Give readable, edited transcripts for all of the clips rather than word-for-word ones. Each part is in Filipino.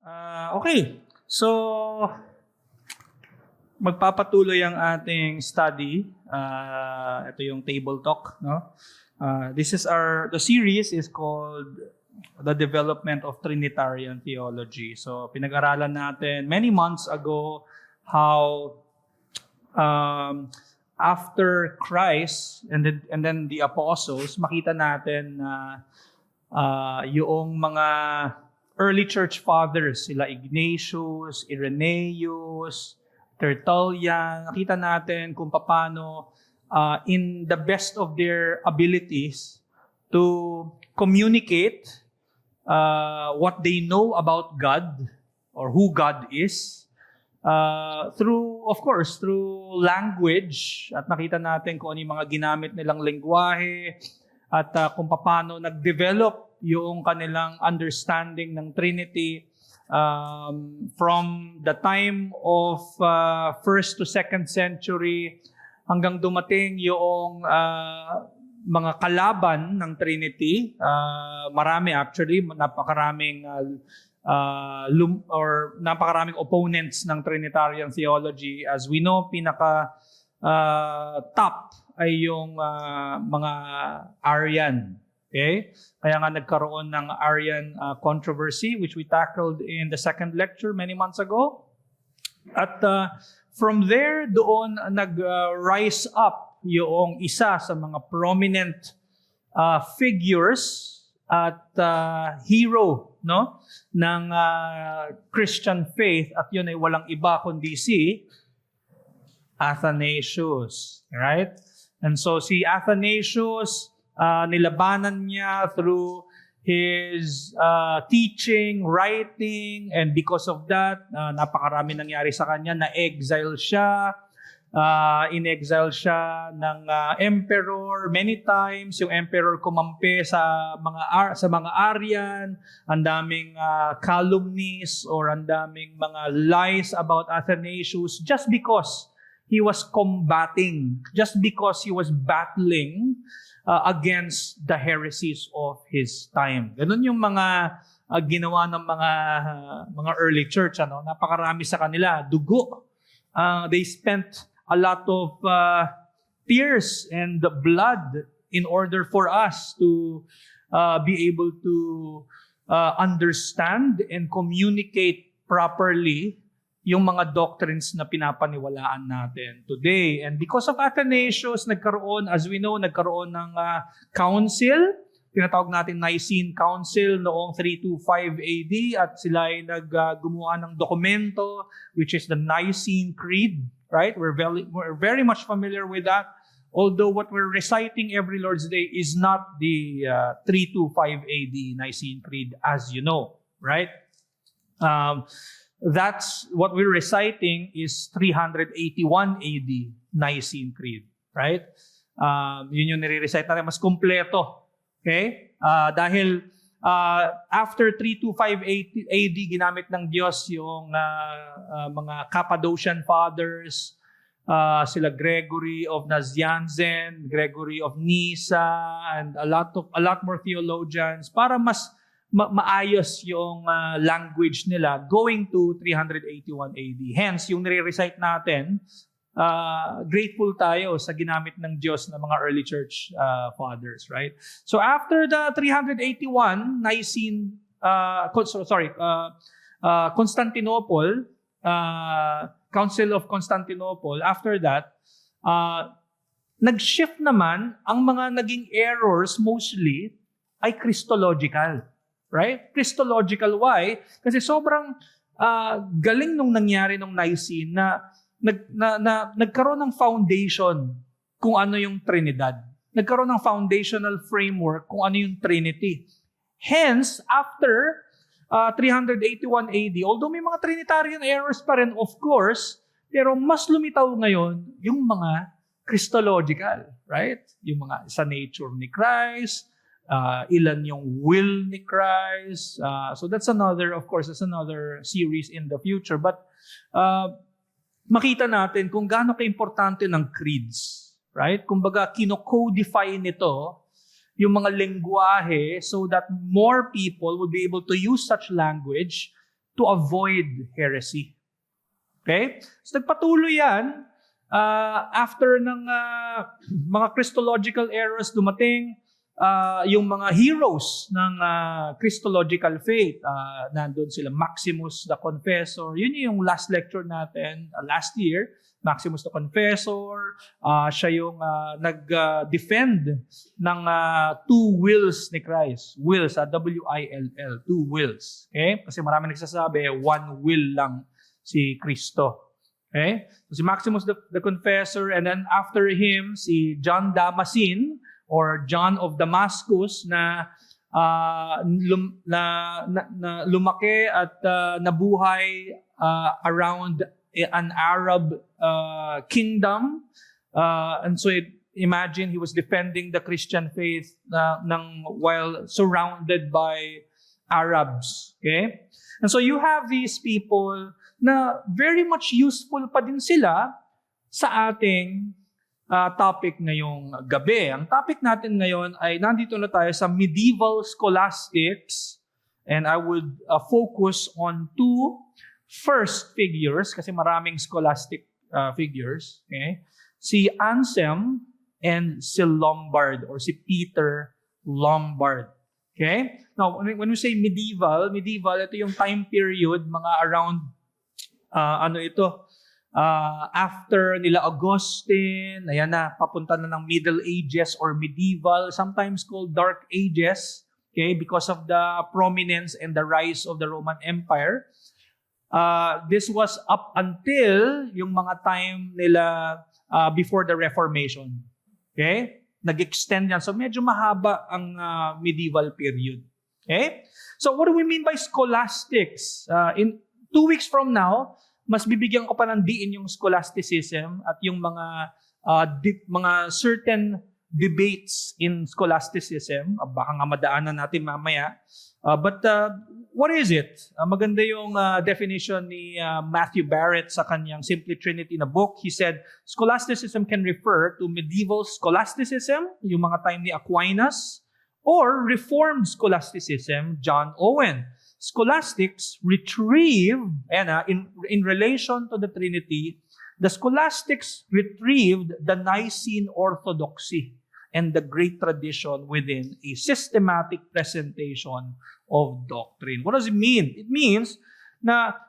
Okay. So, magpapatuloy ang ating study. Ito yung table talk, no? The series is called The Development of Trinitarian Theology. So, pinag-aralan natin many months ago how after Christ and then the apostles, makita natin na yung mga early church fathers, sila Ignatius, Irenaeus, Tertullian, nakita natin kung paano in the best of their abilities to communicate what they know about God or who God is through language, at nakita natin kung ano yung mga ginamit nilang lengguwahe at kung paano nag-develop yung kanilang understanding ng Trinity from the time of 1st to 2nd century hanggang dumating yung mga kalaban ng Trinity. Marami actually, napakaraming napakaraming opponents ng Trinitarian theology. As we know, top ay yung mga Arian. Okay? Kaya nga nagkaroon ng Arian controversy, which we tackled in the second lecture many months ago. At from there, doon nag-rise up yung isa sa mga prominent figures at hero, no, ng Christian faith, at yun ay walang iba kundi si Athanasius. Right? And so si Athanasius, nilabanan niya through his teaching, writing, and because of that, napakarami nangyari sa kanya. Na-exile siya. In-exile siya ng emperor many times. Yung emperor kumampi sa mga Arian. Ang daming calumnies or ang daming mga lies about Athanasius just because he was combating, just because he was battling against the heresies of his time. Ganun yung mga ginawa ng mga early church, ano? Napakarami sa kanila, dugo. They spent a lot of tears and blood in order for us to be able to understand and communicate properly yung mga doctrines na pinapaniwalaan natin today. And because of Athanasius, as we know, nagkaroon ng council. Tinatawag natin Nicene Council noong 325 AD, at sila ay gumawa ng dokumento, which is the Nicene Creed. Right? We're very much familiar with that. Although what we're reciting every Lord's Day is not the 325 AD Nicene Creed, as you know. Right? That's what we're reciting is 381 AD Nicene Creed, right? Yun yung nire-recite natin, mas kumpleto. Okay? Dahil after 325 AD, ginamit ng Diyos yung mga Cappadocian Fathers, sila Gregory of Nazianzen, Gregory of Nyssa, and a lot more theologians para mas maayos yung language nila going to 381 AD. Hence, yung nire-recite natin, grateful tayo sa ginamit ng Diyos ng mga early church fathers, right? So after the 381 Nicene, Constantinople, Council of Constantinople, after that, nag-shift naman ang mga naging errors mostly ay Christological. Right? Christological. Why? Kasi sobrang galing nung nangyari nung Nicene na nagkaroon ng foundation kung ano yung Trinidad. Nagkaroon ng foundational framework kung ano yung Trinity. Hence, after 381 AD, although may mga Trinitarian errors pa rin, of course, pero mas lumitaw ngayon yung mga Christological. Right? Yung mga sa nature ni Christ, ilan yung will ni Christ. So that's another series in the future. But makita natin kung gaano ka-importante ng creeds. Right? Kumbaga, kino-codify nito yung mga lengguwahe so that more people would be able to use such language to avoid heresy. Okay? So nagpatuloy yan after ng mga Christological eras dumating, yung mga heroes ng Christological faith, nandun sila Maximus the Confessor. Yun yung last lecture natin last year. Maximus the Confessor, siya yung nag-defend ng two wills ni Christ. Wills, W-I-L-L, two wills. Okay? Kasi marami nagsasabi, one will lang si Kristo. Okay? So si Maximus the Confessor, and then after him, si John Damascene, or John of Damascus, na lumaki at nabuhay around an Arab kingdom. And so imagine he was defending the Christian faith while surrounded by Arabs. Okay? And so you have these people na very much useful pa din sila sa ating topic ngayong gabi. Ang topic natin ngayon ay nandito na tayo sa medieval scholastics, and I would focus on two first figures kasi maraming scholastic figures. Okay? Si Anselm and si Lombard, or si Peter Lombard. Okay? Now, when we say medieval, ito yung time period, mga around after nila Augustine, ayan na, papunta na ng Middle Ages or medieval, sometimes called Dark Ages, okay, because of the prominence and the rise of the Roman Empire. This was up until yung mga time nila before the Reformation. Okay? Nag-extend yan. So medyo mahaba ang medieval period. Okay? So what do we mean by scholastics? In 2 weeks from now, mas bibigyan ko pa ng diin yung scholasticism at yung mga certain debates in scholasticism. Baka nga madaanan natin mamaya. But what is it? Maganda yung definition ni Matthew Barrett sa kanyang Simply Trinity na book. He said, scholasticism can refer to medieval scholasticism, yung mga time ni Aquinas, or Reformed scholasticism, John Owen. Scholastics retrieved, in relation to the Trinity, the scholastics retrieved the Nicene orthodoxy and the great tradition within a systematic presentation of doctrine. What does it mean? It means na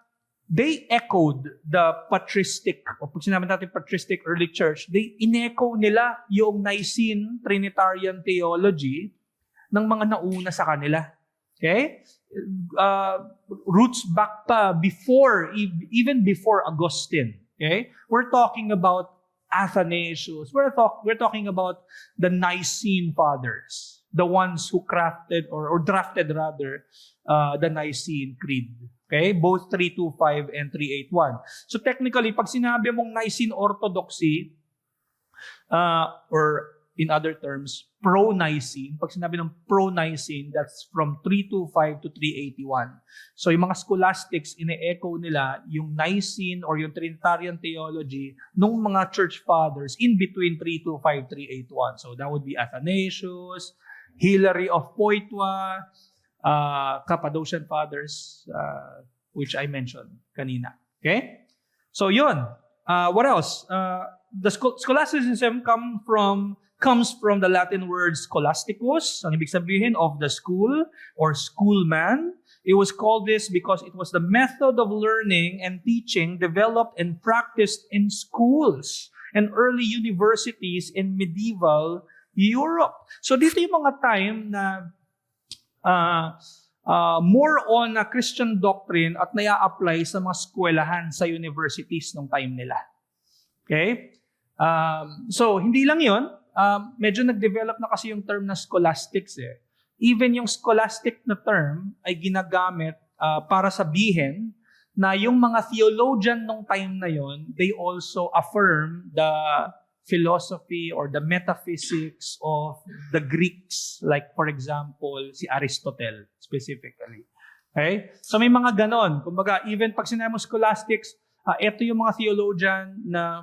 they echoed the patristic, o pag sinabi natin patristic early church, they in-echo nila yung Nicene Trinitarian theology ng mga nauna sa kanila. Okay? Roots back pa even before Augustine. Okay? We're talking about Athanasius. We're talking about the Nicene Fathers, the ones who crafted or drafted rather the Nicene Creed. Okay? Both 325 and 381. So technically, pag sinabi mong Nicene Orthodoxy, or in other terms, pro-Nicene. Pag sinabi ng pro-Nicene, that's from 325 to 381. So yung mga scholastics, ine-echo nila yung Nicene or yung Trinitarian theology nung mga church fathers in between 325, 381. So that would be Athanasius, Hilary of Poitou, Cappadocian Fathers, which I mentioned kanina. Okay? So yun. What else? The scholasticism comes from the Latin word scholasticus, ang ibig sabihin of the school or schoolman. It was called this because it was the method of learning and teaching developed and practiced in schools and early universities in medieval Europe. So dito yung mga time na more on Christian doctrine at naya-apply sa mga eskwelahan sa universities nung time nila. Okay? So hindi lang yon. Medyo nag-develop na kasi yung term na scholastics eh. Even yung scholastic na term ay ginagamit para sabihin na yung mga theologian nung time na yon, they also affirm the philosophy or the metaphysics of the Greeks, like for example, si Aristotle specifically. Okay? So may mga ganon. Kumbaga, even pag sinabi mo scholastics, ito yung mga theologian na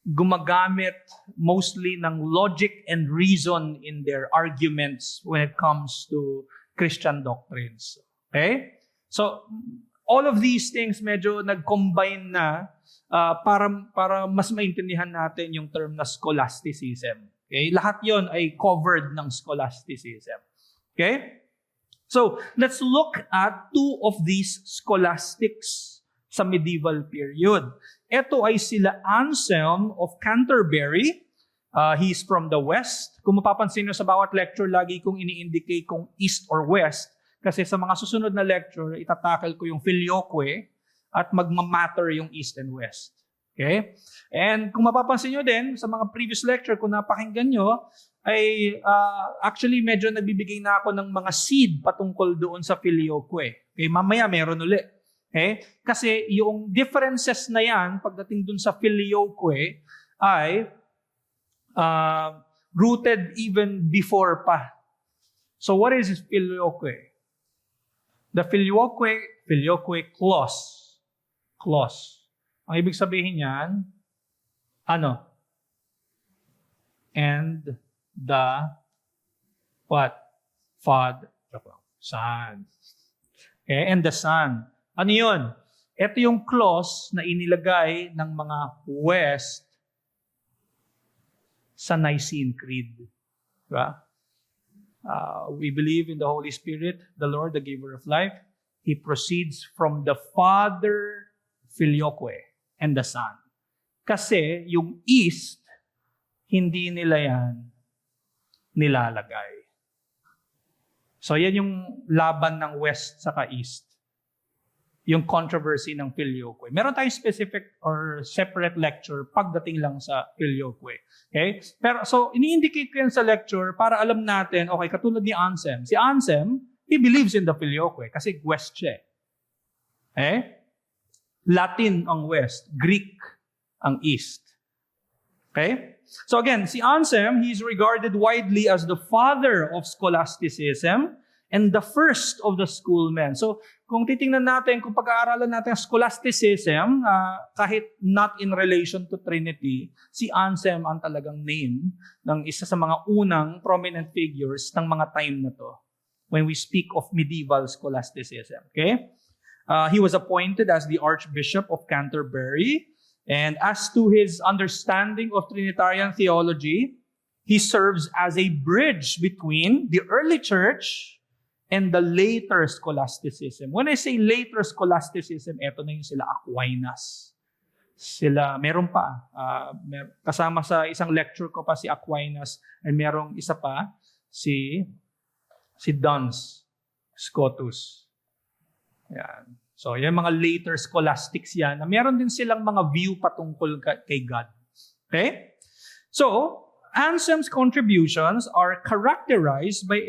gumagamit mostly ng logic and reason in their arguments when it comes to Christian doctrines. Okay? So, all of these things medyo nag-combine na para mas maintindihan natin yung term na scholasticism. Okay? Lahat yon ay covered ng scholasticism. Okay? So, let's look at two of these scholastics sa medieval period. Ito ay sila Anselm of Canterbury. He's from the West. Kung mapapansin nyo sa bawat lecture, lagi kong ini-indicate kung East or West. Kasi sa mga susunod na lecture, itatakal ko yung filioque at magmamatter yung East and West. Okay? And kung mapapansin nyo din, sa mga previous lecture, kung napakinggan nyo, ay actually medyo nagbibigay na ako ng mga seed patungkol doon sa filioque. Okay? Mamaya meron ulit. Okay? Kasi yung differences na yan, pagdating doon sa filioque, ay rooted even before pa. So what is filioque? The filioque clause. Clause. Ang ibig sabihin niyan, ano? And the what? Son. Okay, and the Son. Ano yun? Ito yung clause na inilagay ng mga West sa Nicene Creed. Diba? We believe in the Holy Spirit, the Lord, the giver of life. He proceeds from the Father, filioque, and the Son. Kasi yung East, hindi nila yan nilalagay. So yan yung laban ng West saka East. Yung controversy ng filioque. Meron tayong specific or separate lecture pagdating lang sa filioque. Okay? Pero so ini-indicate ko yan sa lecture para alam natin, okay, katulad ni Anselm. Si Anselm, he believes in the filioque kasi West siya. Okay? Latin ang West, Greek ang East. Okay? So again, si Anselm, he's regarded widely as the father of scholasticism and the first of the schoolmen. So, kung titingnan natin, kung pag-aaralan natin ang scholasticism, kahit not in relation to Trinity, si Anselm ang talagang name ng isa sa mga unang prominent figures ng mga time na to when we speak of medieval scholasticism. Okay? He was appointed as the Archbishop of Canterbury, and as to his understanding of Trinitarian theology, he serves as a bridge between the early church and the later scholasticism. When I say later scholasticism, eto na yung sila Aquinas. Sila, meron pa. Kasama sa isang lecture ko pa si Aquinas, and merong isa pa, si Duns Scotus. Yan. So, yan mga later scholastics yan, na meron din silang mga view patungkol kay God. Okay? So, Anselm's contributions are characterized by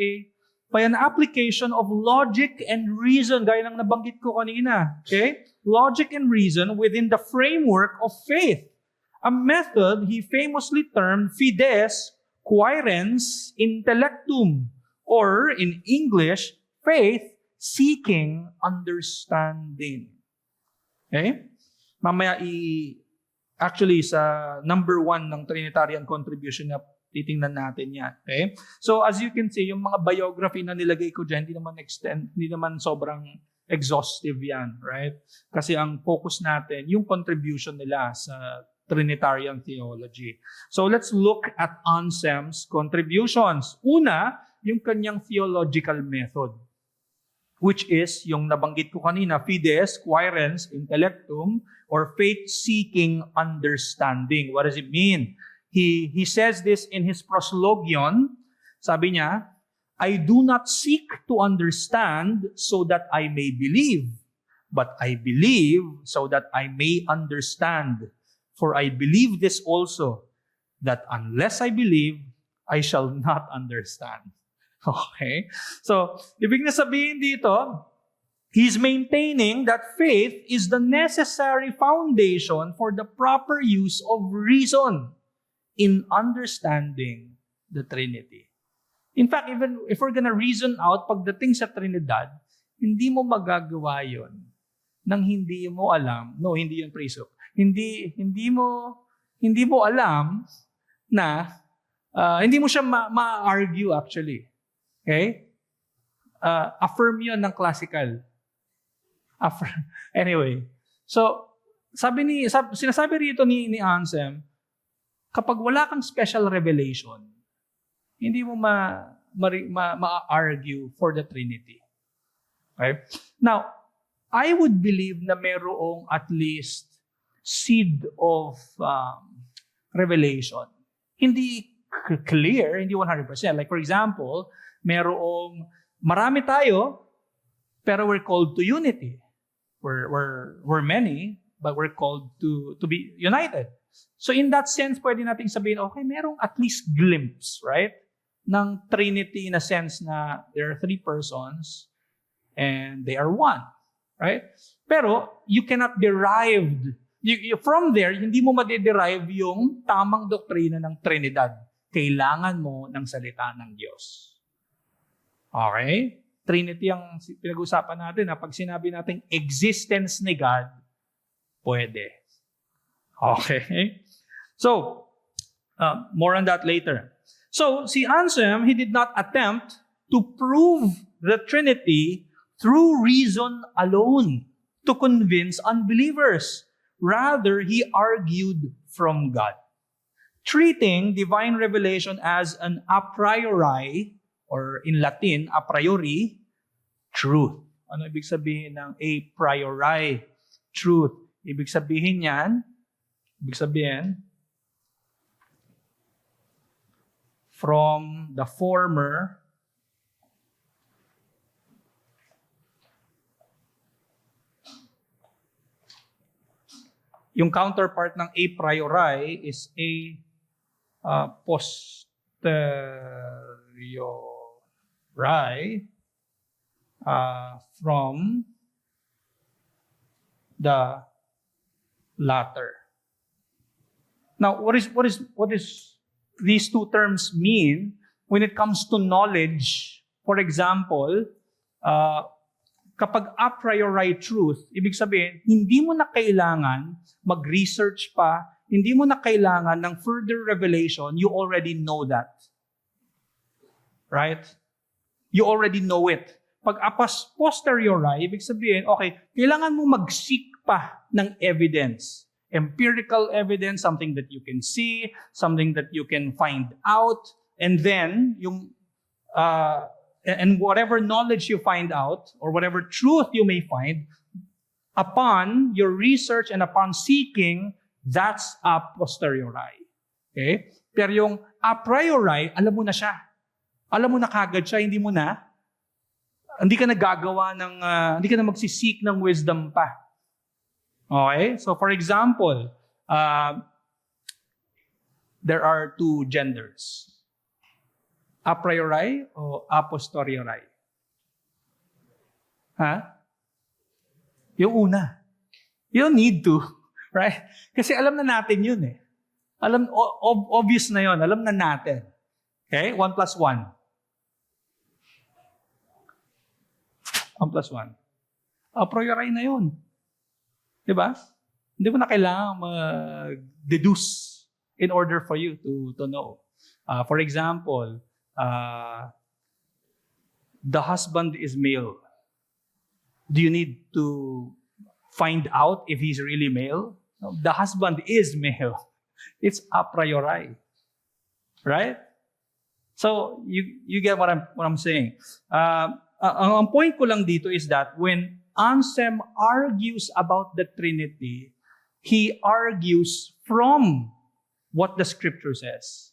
an application of logic and reason, gaya ng nabanggit ko kanina. Okay? Logic and reason within the framework of faith. A method he famously termed fides quaerens intellectum, or in English, faith seeking understanding. Okay? Mamaya actually sa number 1 ng Trinitarian contribution na titingnan natin yan. Okay? So as you can see, yung mga biography na nilagay ko dyan, hindi naman sobrang exhaustive yan, right? Kasi ang focus natin, yung contribution nila sa Trinitarian theology. So let's look at Anselm's contributions. Una, yung kanyang theological method, which is yung nabanggit ko kanina, fides quaerens intellectum, or faith-seeking understanding. What does it mean? He says this in his proslogion. Sabi niya, I do not seek to understand so that I may believe, but I believe so that I may understand. For I believe this also, that unless I believe, I shall not understand. Okay? So, ibig na sabihin dito, he's maintaining that faith is the necessary foundation for the proper use of reason in understanding the Trinity. In fact, even if we're gonna reason out pagdating sa Trinidad, hindi mo magagawa yon nang hindi mo alam. No, hindi yun preso. Hindi mo alam na hindi mo siya ma-argue actually. Okay? Affirm yun ng classical. Anyway, so sinasabi rito ni Anselm, kapag wala kang special revelation, hindi mo ma-argue for the Trinity. Okay? Now, I would believe na mayroong at least seed of revelation. Hindi clear, hindi 100%. Like for example, marami tayo, pero we're called to unity. We're many, but we're called to be united. So in that sense, pwede nating sabihin, okay, merong at least glimpse, right? Ng Trinity in a sense na there are 3 persons and they are one, right? Pero you cannot derive, from there, hindi mo ma-derive yung tamang doktrina ng Trinidad. Kailangan mo ng salita ng Diyos. Okay? Trinity ang pinag-usapan natin. Pag sinabi natin existence ni God, pwede. Okay? So, more on that later. So, si Anselm, he did not attempt to prove the Trinity through reason alone to convince unbelievers. Rather, he argued from God, treating divine revelation as an a priori, or in Latin, a priori, truth. Ano ibig sabihin ng a priori truth? Ibig sabihin from the former yung counterpart ng a priori is a posteriori from the latter. Now, what is these two terms mean when it comes to knowledge? For example, kapag a priori truth, ibig sabihin, hindi mo na kailangan mag-research pa, hindi mo na kailangan ng further revelation, you already know that. Right? You already know it. Pag a posteriori, ibig sabihin, okay, kailangan mo mag-seek pa ng evidence. Empirical evidence, something that you can see, something that you can find out, and then and whatever knowledge you find out, or whatever truth you may find, upon your research and upon seeking, that's a posteriori. Okay? Pero yung a priori, alam mo na siya. Alam mo na kagad siya, hindi ka na magsisik ng wisdom pa. Okay? So for example, there are 2 genders. A priori o a posteriori? Yung una. You don't need to. Right? Kasi alam na natin yun eh. Obvious na yun. Alam na natin. Okay? 1 plus 1. 1 plus 1. A priori na yun. Diba? Hindi mo na kailangan mag-deduce in order for you to know. For example, the husband is male. Do you need to find out if he's really male? No, the husband is male. It's a priori. Right? So, you get what I'm saying. Ang point ko lang dito is that when Anselm argues about the Trinity, he argues from what the Scripture says.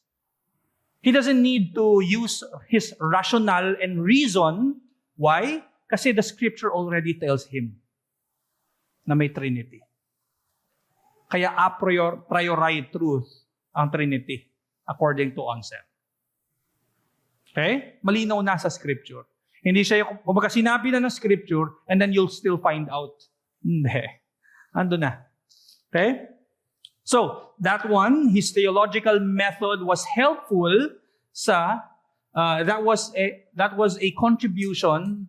He doesn't need to use his rationale and reason. Why? Kasi the Scripture already tells him na may Trinity. Kaya a priori truth ang Trinity according to Anselm. Okay? Malinaw na sa Scripture. Hindi siya yung, kumbaga sinabi na ng Scripture and then you'll still find out. Hindi. Ando na. Okay? So, that one, his theological method was helpful that was a contribution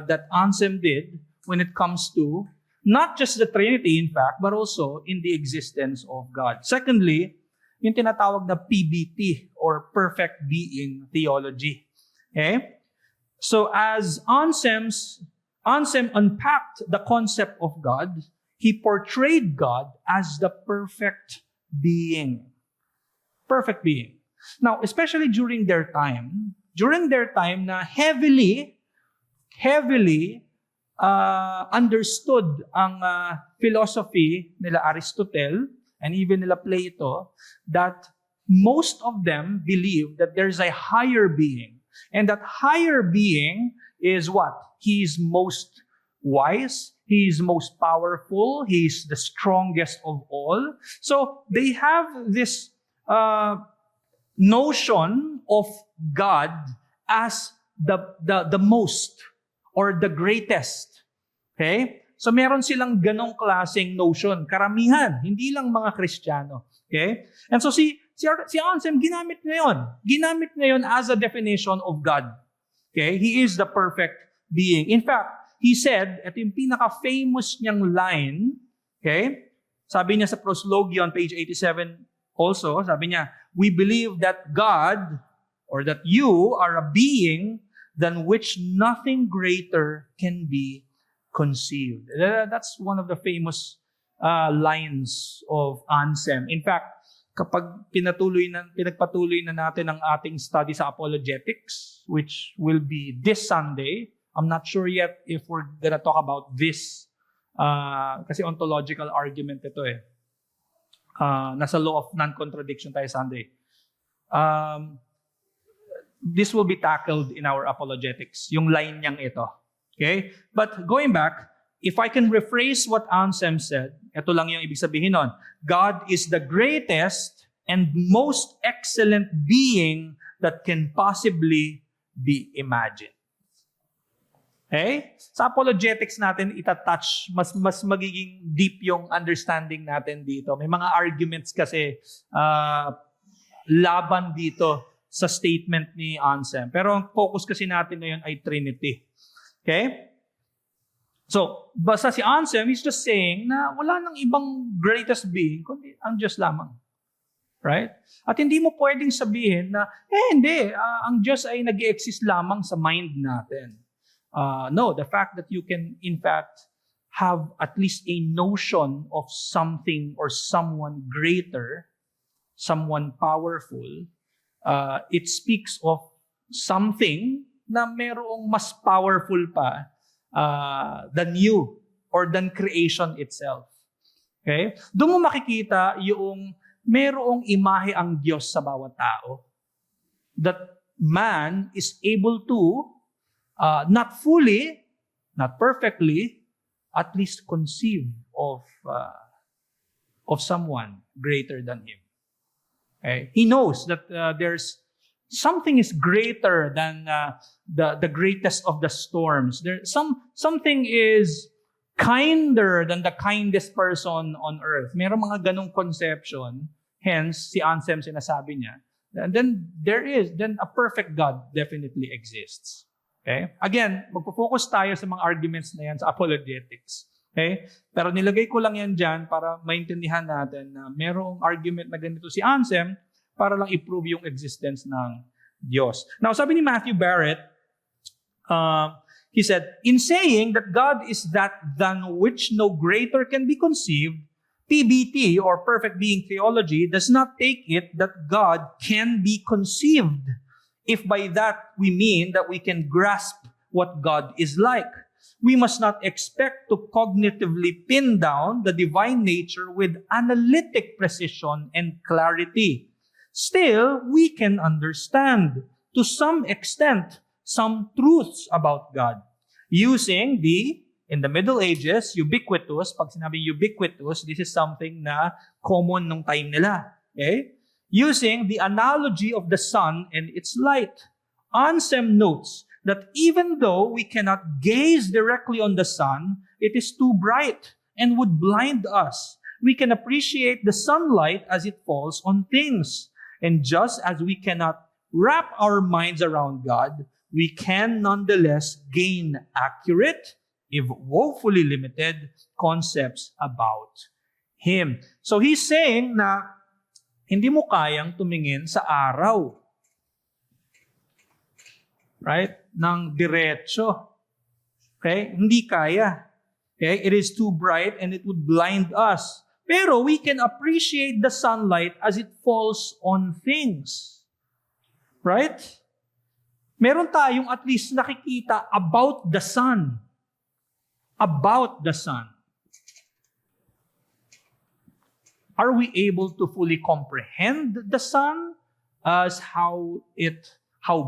that Anselm did when it comes to not just the Trinity, in fact, but also in the existence of God. Secondly, yung tinatawag na PBT or perfect being theology. Okay? So as Anselm's Anselm unpacked the concept of God. He portrayed God as the perfect being. Perfect being. Now, especially during their time na heavily understood ang philosophy nila Aristotle and even nila Plato, that most of them believe that there's a higher being. And that higher being is what? He is most wise, he is most powerful, he is the strongest of all. So they have this notion of God as the most or the greatest. Okay? So meron silang ganong klaseng notion. Karamihan, hindi lang mga Kristiyano. Okay? And so si Anselm, ginamit niya yun as a definition of God. Okay? He is the perfect being. In fact, he said, ito yung pinaka-famous niyang line, okay? Sabi niya sa Proslogion, page 87 also, sabi niya, we believe that God, or that you are a being than which nothing greater can be conceived. That's one of the famous lines of Anselm. In fact, kapag pinagpatuloy na natin ang ating study sa apologetics, which will be this Sunday, I'm not sure yet if we're gonna talk about this, kasi ontological argument ito eh. Nasa law of non-contradiction tayo Sunday. This will be tackled in our apologetics, yung line niyang ito. Okay? But going back, if I can rephrase what Anselm said, ito lang yung ibig sabihin nun. God is the greatest and most excellent being that can possibly be imagined. Okay? Sa apologetics natin, itatouch, mas magiging deep yung understanding natin dito. May mga arguments kasi laban dito sa statement ni Anselm. Pero ang focus kasi natin ngayon ay Trinity. Okay? So, basta si Anselm, he's just saying na wala nang ibang greatest being, kundi ang Diyos lamang. Right? At hindi mo pwedeng sabihin na, hindi, ang Diyos ay nag-exist lamang sa mind natin. No, the fact that you can, in fact, have at least a notion of something or someone greater, someone powerful, it speaks of something na merong mas powerful pa than you or than creation itself. Okay? Doon mo makikita yung merong imahe ang Diyos sa bawat tao. That man is able to, not fully, not perfectly, at least conceive of someone greater than him. Okay? He knows that there's something is greater than the greatest of the storms. Something is kinder than the kindest person on earth. Merong mga ganong conception. Hence, si Anselm sinasabi niya. And then a perfect God definitely exists. Okay? Again, magpo-focus tayo sa mga arguments na yan sa apologetics. Okay? Pero nilagay ko lang yan dyan para maintindihan natin na merong argument na ganito si Anselm para lang i-prove yung existence ng Diyos. Now, sabi ni Matthew Barrett, he said, in saying that God is that than which no greater can be conceived, PBT, or perfect being theology, does not take it that God can be conceived, if by that we mean that we can grasp what God is like. We must not expect to cognitively pin down the divine nature with analytic precision and clarity. Still, we can understand, to some extent, some truths about God. Using in the Middle Ages, ubiquitous, pag sinabing ubiquitous, this is something na common nung time nila. Okay? Using the analogy of the sun and its light. Anselm notes that even though we cannot gaze directly on the sun, it is too bright and would blind us. We can appreciate the sunlight as it falls on things. And just as we cannot wrap our minds around God, we can nonetheless gain accurate, if woefully limited, concepts about Him. So he's saying na hindi mo kayang tumingin sa araw. Right? Nang diretso. Okay? Hindi kaya. Okay? It is too bright and it would blind us. Pero we can appreciate the sunlight as it falls on things. Right? Meron tayong at least nakikita about the sun. About the sun. Are we able to fully comprehend the sun as how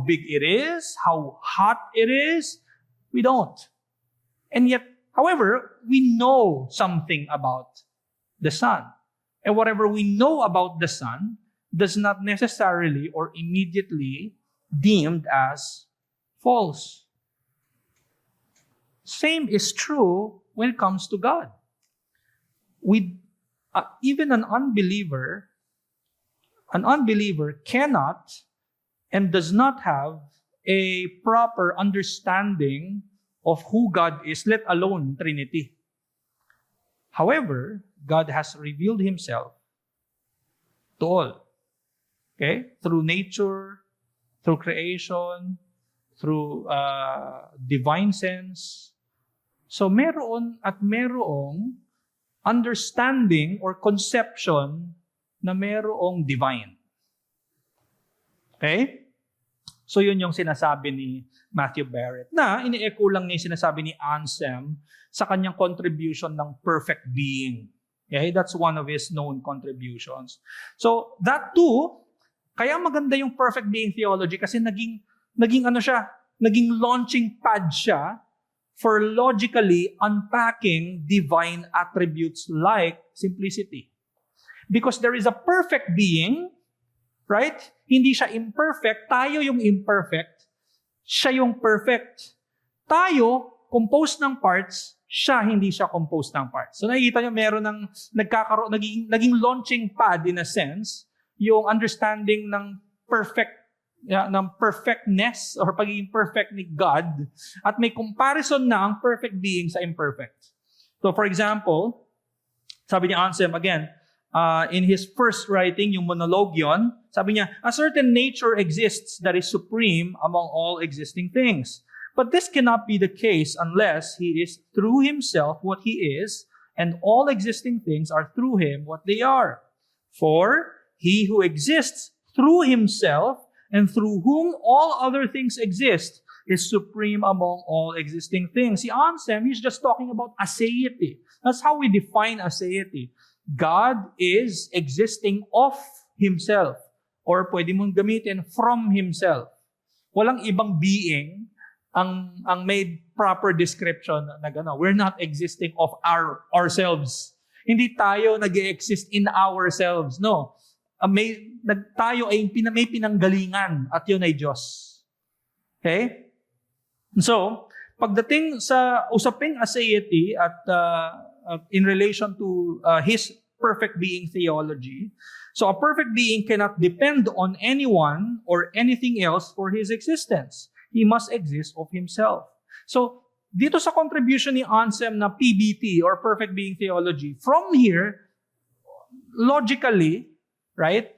big it is, how hot it is? We don't. And yet, however, we know something about the sun. And whatever we know about the sun does not necessarily or immediately deemed as false. Same is true when it comes to God. Even an unbeliever cannot and does not have a proper understanding of who God is, let alone Trinity. However, God has revealed Himself to all. Okay? Through nature, through creation, through divine sense. So meron at merong understanding or conception na merong divine. Okay? So yun yung sinasabi ni Matthew Barrett na ini-echo lang niya yung sinasabi ni Anselm sa kanyang contribution ng perfect being. Okay? That's one of his known contributions. So that too, kaya maganda yung perfect being theology kasi naging launching pad siya for logically unpacking divine attributes like simplicity. Because there is a perfect being, right? Hindi siya imperfect. Tayo yung imperfect. Siya yung perfect. Tayo, composed ng parts. Siya, hindi siya composed ng parts. So nakikita nyo, meron ng naging launching pad in a sense, yung understanding ng ng perfectness or pagiging perfect ni God at may comparison na ang perfect being sa imperfect. So for example, sabi ni Anselm again, in his first writing, yung monologue yun, sabi niya, a certain nature exists that is supreme among all existing things. But this cannot be the case unless He is through Himself what He is, and all existing things are through Him what they are. For He who exists through Himself and through whom all other things exist is supreme among all existing things. Si Anselm, he's just talking about aseity. That's how we define aseity. God is existing of Himself. Or pwede mong gamitin from Himself. Walang ibang being ang may proper description na gano'n. We're not existing of ourselves. Hindi tayo nag-exist in ourselves. No. Tayo ay may pinanggalingan at yun ay Diyos. Okay? So, pagdating sa usaping aseity at in relation to His perfect being theology, so a perfect being cannot depend on anyone or anything else for his existence. He must exist of Himself. So, dito sa contribution ni Anselm na PBT or perfect being theology, from here, logically, right,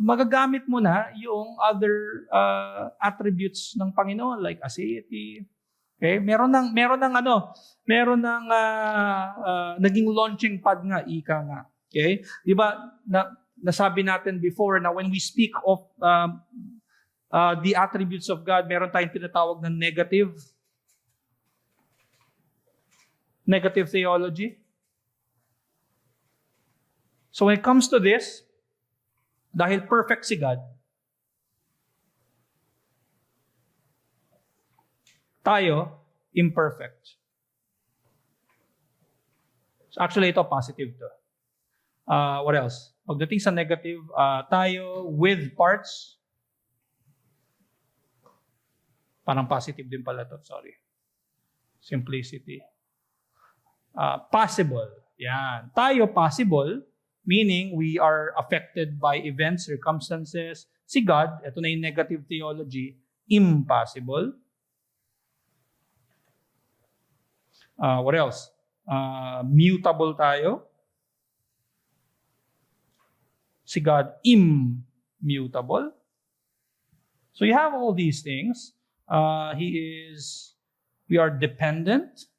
magagamit mo na yung other attributes ng Panginoon like aseity. Okay? Meron ng naging launching pad nga, ika nga. Okay? 'Di ba nasabi natin before na when we speak of the attributes of God, meron tayong tinatawag na negative theology. So when it comes to this, dahil perfect si God, tayo imperfect. So actually, ito positive to. What else? Pagdating sa negative, tayo with parts. Parang positive din pala to. Sorry. Simplicity. Possible. Yan. Tayo possible, meaning we are affected by events, circumstances. Si God, ito na yung negative theology, impossible. What else? Mutable tayo. Si God, immutable. So you have all these things. He is We are dependent.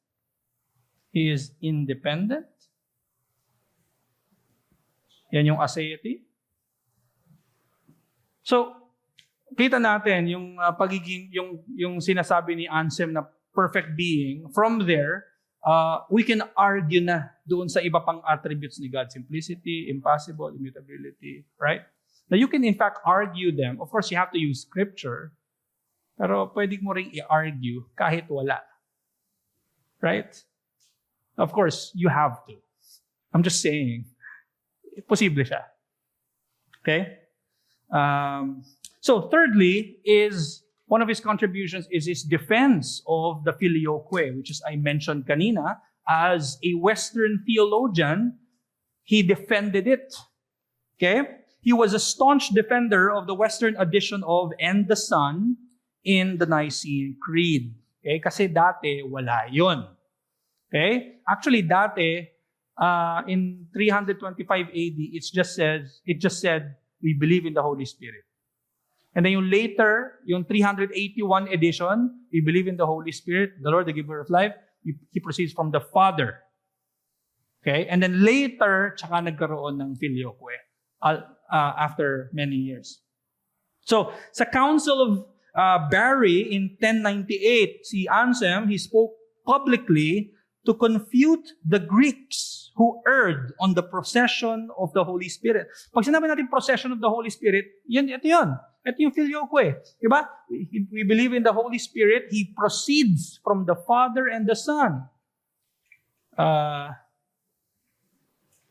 He is independent. Yan yung aseity. So, kita natin yung pagiging, yung sinasabi ni Anselm na perfect being. From there, we can argue na doon sa iba pang attributes ni God. Simplicity, impossible, immutability, right? Now, you can in fact argue them. Of course, you have to use scripture. Pero pwede mo rin i-argue kahit wala. Right? Of course, you have to. I'm just saying, posible siya. Okay? So thirdly, is one of his contributions is his defense of the filioque, which is I mentioned kanina. As a Western theologian, he defended it. Okay? He was a staunch defender of the Western edition of "and the Son" in the Nicene Creed. Okay? Kasi dati, wala yun. Okay? Actually, dati, in 325 AD, it just said, we believe in the Holy Spirit. And then yung later, yung 381 edition, we believe in the Holy Spirit, the Lord, the giver of life. He proceeds from the Father. Okay? And then later, tsaka nagkaroon ng filioque after many years. So, sa Council of Bari in 1098, si Anselm, he spoke publicly to confute the Greeks who erred on the procession of the Holy Spirit. Pag sinabi natin procession of the Holy Spirit, ito yun. Ito yung filioque. Diba? We believe in the Holy Spirit. He proceeds from the Father and the Son.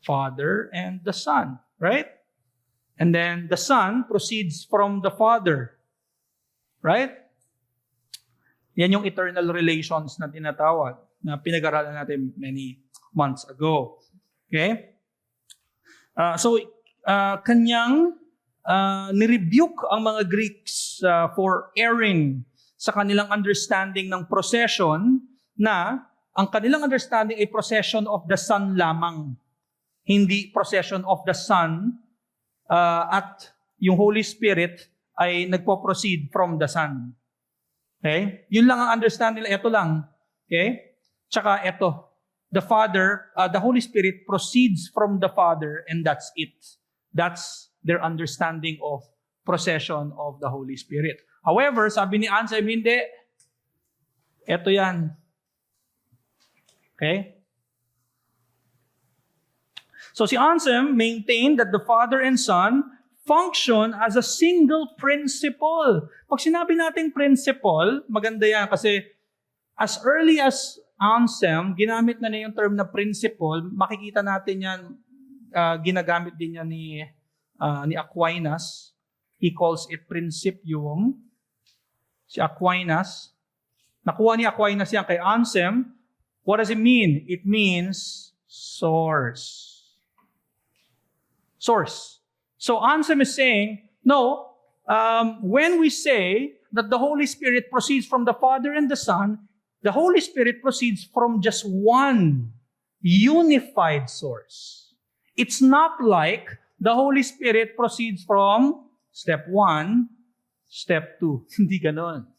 Father and the Son. Right? And then the Son proceeds from the Father. Right? Yan yung eternal relations na tinatawag, na pinag-aralan natin many months ago. Okay? So, kanyang nirebuke ang mga Greeks for erring sa kanilang understanding ng procession, na ang kanilang understanding ay procession of the Son lamang. Hindi procession of the Son at yung Holy Spirit ay nagpo-proceed from the Son. Okay? Yun lang ang understanding nila. Ito lang. Okay? Tsaka ito. The Father, the Holy Spirit proceeds from the Father, and that's it. That's their understanding of procession of the Holy Spirit. However, sabi ni Anselm, hindi. Ito yan. Okay? So si Anselm maintained that the Father and Son function as a single principle. Pag sinabi nating principle, maganda yan kasi as early as Anselm, ginamit na yung term na principle. Makikita natin yan, ginagamit din yan ni Aquinas. He calls it principium. Si Aquinas. Nakuha ni Aquinas yan kay Anselm. What does it mean? It means source. Source. So Anselm is saying, no, when we say that the Holy Spirit proceeds from the Father and the Son, the Holy Spirit proceeds from just one unified source. It's not like the Holy Spirit proceeds from step 1, step 2. Hindi ganon.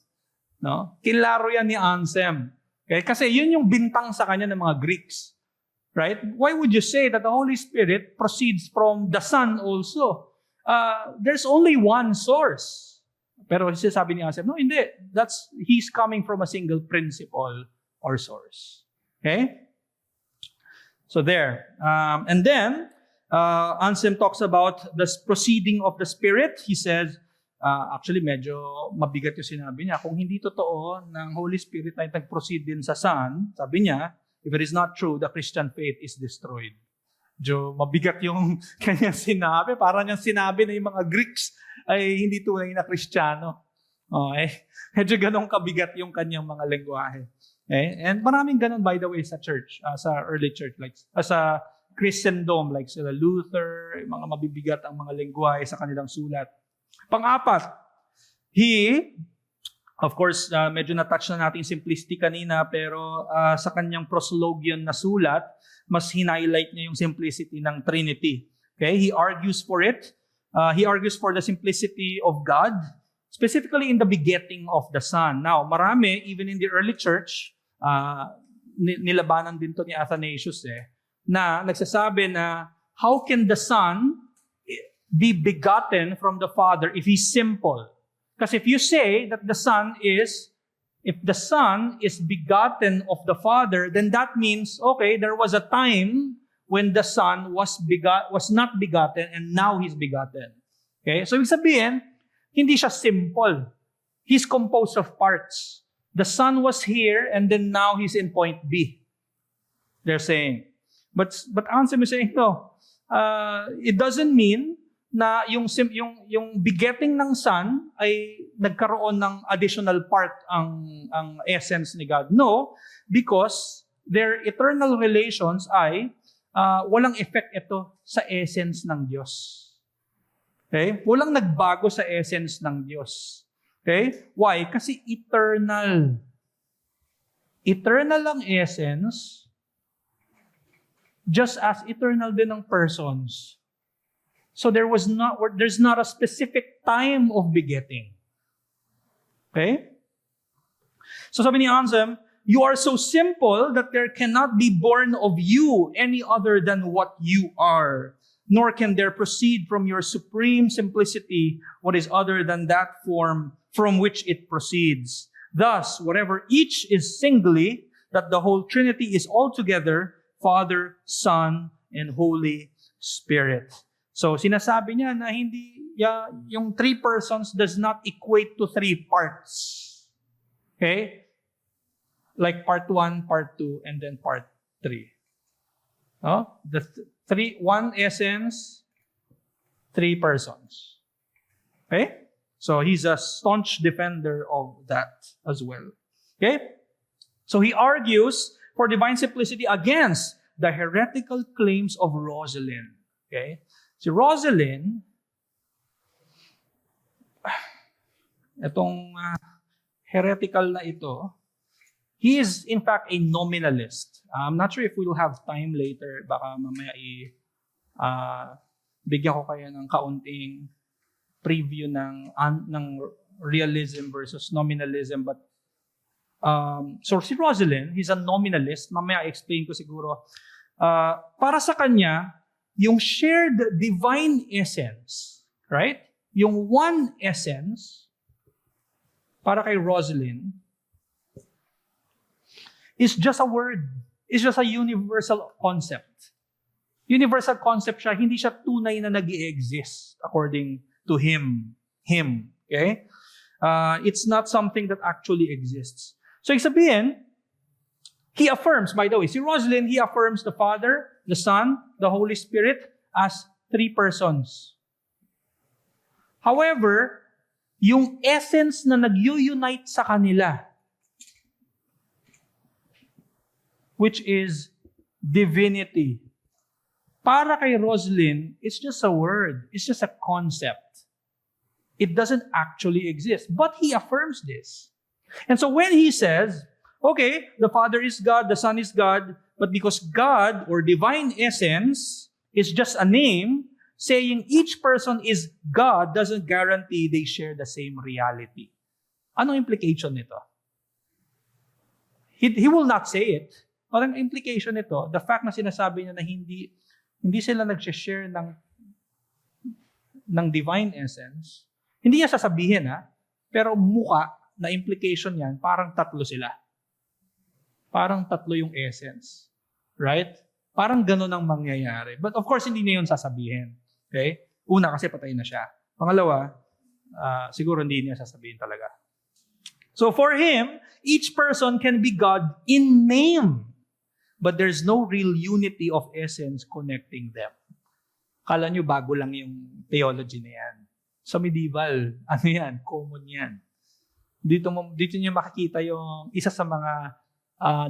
No? Kilaro yan ni Anselm. Okay? Kasi yun yung bintang sa kanya ng mga Greeks. Right? Why would you say that the Holy Spirit proceeds from the Son also? There's only one source. Pero sabi ni Anselm, no, hindi. He's coming from a single principle or source. Okay? So there. And then, Anselm talks about the proceeding of the Spirit. He says, actually medyo mabigat yung sinabi niya. Kung hindi totoo ng Holy Spirit ay nag-proceed din sa Son, sabi niya, if it is not true, the Christian faith is destroyed. Medyo mabigat yung kanyang sinabi. Parang yung sinabi na yung mga Greeks ay hindi tunay na Kristiyano. Okay? Medyo ganun kabigat yung kanyang mga lengguwahe. Okay? And maraming ganun, by the way, sa church, sa early church, like sa Christendom, like sila Luther, mga mabibigat ang mga lengguwahe sa kanilang sulat. Pang-apat, of course, medyo na-touch na natin simplicity kanina, pero sa kanyang proslogion na sulat, mas highlight niya yung simplicity ng Trinity. Okay? He argues for it. He argues for the simplicity of God. specifically in the begetting of the Son. Now, marami, even in the early church, nilabanan din to ni Athanasius na nagsasabi na how can the Son be begotten from the Father if He's simple? Because if you say that if the Son is begotten of the Father, then that means, okay, there was a time when the Son was not begotten and now He's begotten. Okay? So, ibig sabihin, hindi siya simple. He's composed of parts. The Son was here and then now He's in point B. They're saying. But Anselm is saying, no. It doesn't mean na yung begetting ng Son ay nagkaroon ng additional part ang essence ni God. No, because their eternal relations ay walang effect ito sa essence ng Diyos. Okay? Walang nagbago sa essence ng Diyos. Okay? Why? Kasi eternal. Eternal ang essence, just as eternal din ang persons. So there's not a specific time of begetting. Okay? So sabi ni Anselm, you are so simple that there cannot be born of you any other than what you are, nor can there proceed from your supreme simplicity what is other than that form from which it proceeds. Thus, whatever each is singly, that the whole Trinity is altogether Father, Son, and Holy Spirit. So, sinasabi niya na yung three persons does not equate to three parts. Okay? Like part 1, part 2, and then part 3. Oh? One essence, three persons. Okay? So, he's a staunch defender of that as well. Okay? So, he argues for divine simplicity against the heretical claims of Rosalind. Okay? Si Rosalind, itong heretical na ito, he is in fact a nominalist. I'm not sure if we'll have time later. Baka mamaya bigyan ko kayo ng kaunting preview ng realism versus nominalism. But so si Rosalind, he's a nominalist. Mamaya explain ko siguro. Para sa kanya, yung shared divine essence, right? Yung one essence, para kay Rosalind, is just a word. It's just a universal concept. Universal concept siya, hindi siya tunay na nag-i-exist according to him. Okay? It's not something that actually exists. So, ibig sabihin, he affirms, by the way, si Rosalind, he affirms the Father, the Son, the Holy Spirit as three persons. However, yung essence na nag-unite sa kanila, which is divinity, para kay Rosalind, it's just a word. It's just a concept. It doesn't actually exist. But he affirms this. And so when he says, okay, the Father is God, the Son is God, but because God or divine essence is just a name, saying each person is God doesn't guarantee they share the same reality. Anong implication nito? He will not say it. But ang implication nito, the fact na sinasabi niya na hindi sila nag-share ng divine essence, hindi niya sasabihin pero muka na implication yan, parang tatlo sila. Parang tatlo yung essence. Right? Parang ganun ang mangyayari. But of course, hindi niya yun sasabihin. Okay? Una, kasi patay na siya. Pangalawa, siguro hindi niya sasabihin talaga. So for him, each person can be God in name. But there's no real unity of essence connecting them. Kala nyo bago lang yung theology na yan. Sa medieval, ano yan? Common yan. Dito nyo makikita yung isa sa mga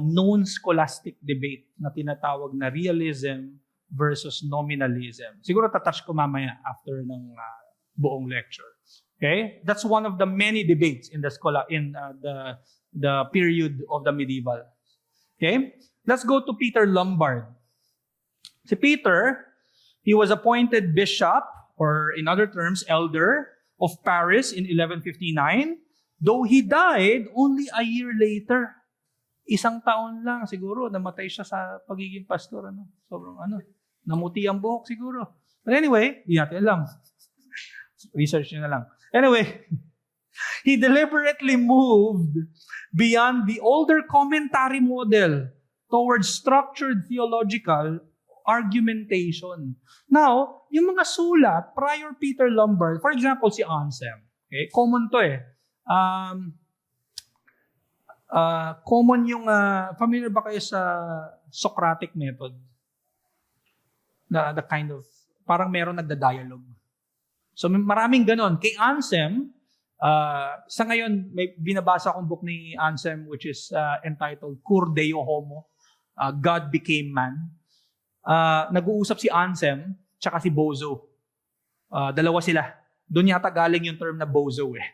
known scholastic debate na tinatawag na realism versus nominalism. Siguro tatouch ko mamaya after ng buong lecture. Okay? That's one of the many debates in the period of the medieval. Okay? Let's go to Peter Lombard. Si Peter, he was appointed bishop, or in other terms, elder, of Paris in 1159, though he died only a year later. Isang taon lang siguro, namatay siya sa pagiging pastor. Sobrang namuti ang buhok siguro. But anyway, di natin alam. Research nyo na lang. Anyway, he deliberately moved beyond the older commentary model towards structured theological argumentation. Now, yung mga sulat prior Peter Lombard, for example, si Anselm. Okay? Common to eh. Common yung, familiar ba kayo sa Socratic method? The kind of, parang meron nagda-dialogue. So maraming ganon. Kay Anselm, sa ngayon, may binabasa akong book ni Anselm which is entitled Cur Deo Homo, God Became Man. Nag-uusap si Anselm tsaka si Bozo. Dalawa sila. Doon yata galing yung term na Bozo eh.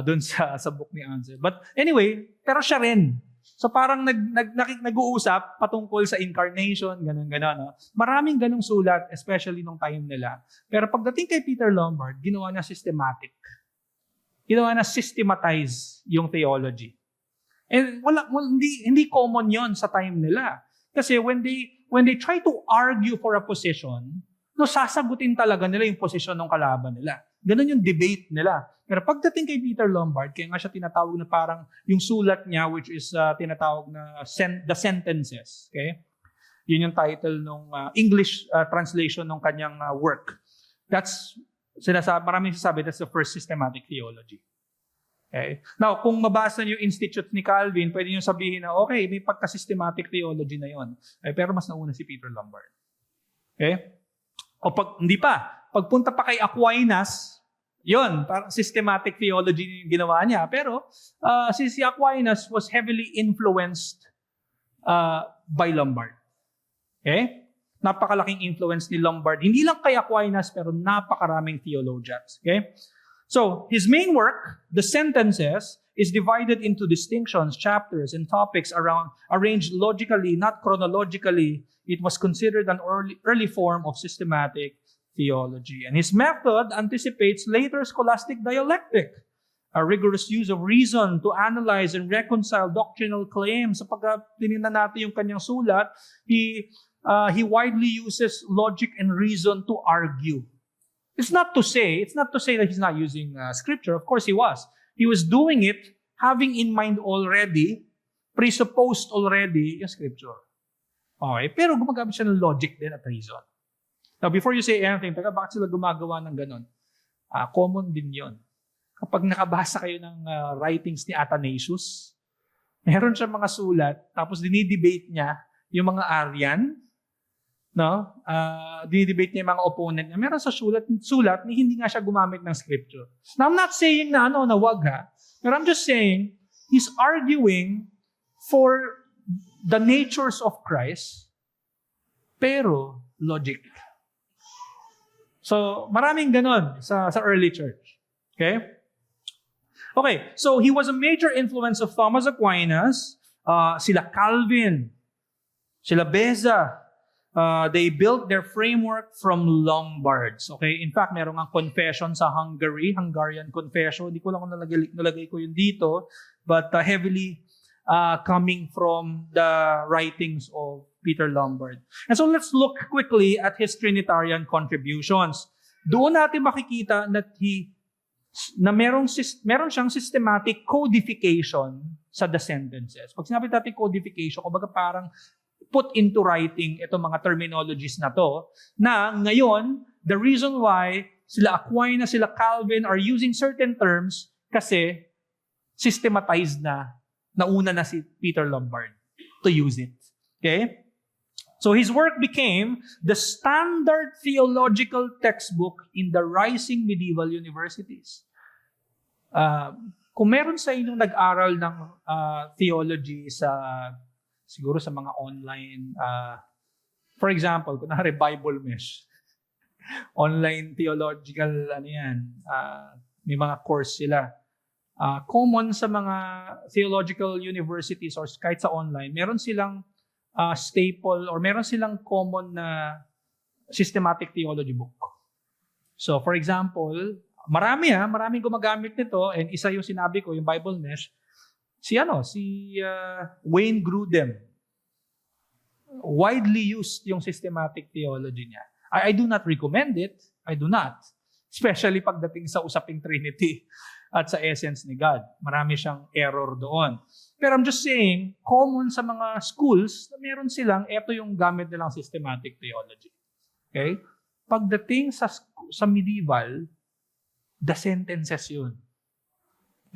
Doon sa book ni Anselm. But anyway, pero siya rin. So parang nag-uusap patungkol sa incarnation, ganun-ganon. No? Maraming ganung sulat, especially nung time nila. Pero pagdating kay Peter Lombard, ginawa na systematic. Ginawa na systematize yung theology. And hindi common yon sa time nila. Kasi when they try to argue for a position, sasagutin talaga nila yung posisyon ng kalaban nila. Ganun yung debate nila. Pero pagdating kay Peter Lombard, kaya nga siya tinatawag na parang yung sulat niya, which is tinatawag na The Sentences. Okay? Yun yung title ng English translation ng kanyang work. Maraming sasabi, that's the first systematic theology. Okay? Now, kung mabasa niyo yung Institutes ni Calvin, pwede niyo sabihin na, okay, may pagka-systematic theology na yon. Pero mas nauna si Peter Lombard. Okay? O hindi pa. Pagpunta pa kay Aquinas, yon, parang systematic theology yung ginawa niya. Pero si Aquinas was heavily influenced by Lombard. Okay? Napakalaking influence ni Lombard. Hindi lang kay Aquinas, pero napakaraming theologians. Okay? So, his main work, The Sentences, is divided into distinctions, chapters, and topics arranged logically, not chronologically. It was considered an early form of systematic theology. And his method anticipates later scholastic dialectic, a rigorous use of reason to analyze and reconcile doctrinal claims. Sapag tinignan natin yung kanyang sulat, he widely uses logic and reason to argue. It's not to say that he's not using scripture. Of course he was. He was doing it having in mind already, presupposed already yung scripture. Okay? Pero gumagamit siya ng logic din at reason. Now, before you say anything, bakit sila gumagawa ng ganon? Common din yon. Kapag nakabasa kayo ng writings ni Athanasius, meron siya mga sulat, tapos dinidebate niya yung mga Arian, no? Dinidebate niya yung mga opponent niya. Meron sa sulat ni hindi nga siya gumamit ng scripture. Now, I'm not saying na wag ha, but I'm just saying, he's arguing for the natures of Christ, pero logic. So, maraming ganon sa early church. Okay? Okay, so he was a major influence of Thomas Aquinas, sila Calvin, sila Beza. They built their framework from Lombards. Okay? In fact, meron ang confession sa Hungarian confession. Hindi ko lang kung nalagay ko yun dito, but heavily coming from the writings of Peter Lombard. And so let's look quickly at his Trinitarian contributions. Doon natin makikita na meron siyang systematic codification sa The Sentences. Pag sinabi natin codification, kumbaga parang put into writing itong mga terminologies na to, na ngayon, the reason why sila Aquinas, sila Calvin are using certain terms kasi systematized nauna na si Peter Lombard to use it. Okay? So his work became the standard theological textbook in the rising medieval universities. Kung meron sa inyong nag-aral ng theology siguro sa mga online, for example, kunwari Bible Mesh, online theological, may mga course sila. Common sa mga theological universities or kahit sa online, meron silang staple or meron silang common na systematic theology book. So, for example, Maraming gumagamit nito, and isa yung sinabi ko, yung Bible Mesh, si Wayne Grudem. Widely used yung systematic theology niya. I do not recommend it. I do not. Especially pagdating sa usaping Trinity at sa essence ni God. Marami siyang error doon. Pero I'm just saying, common sa mga schools, na meron silang, eto yung gamit nilang systematic theology. Okay? Pagdating sa medieval, the sentences yun.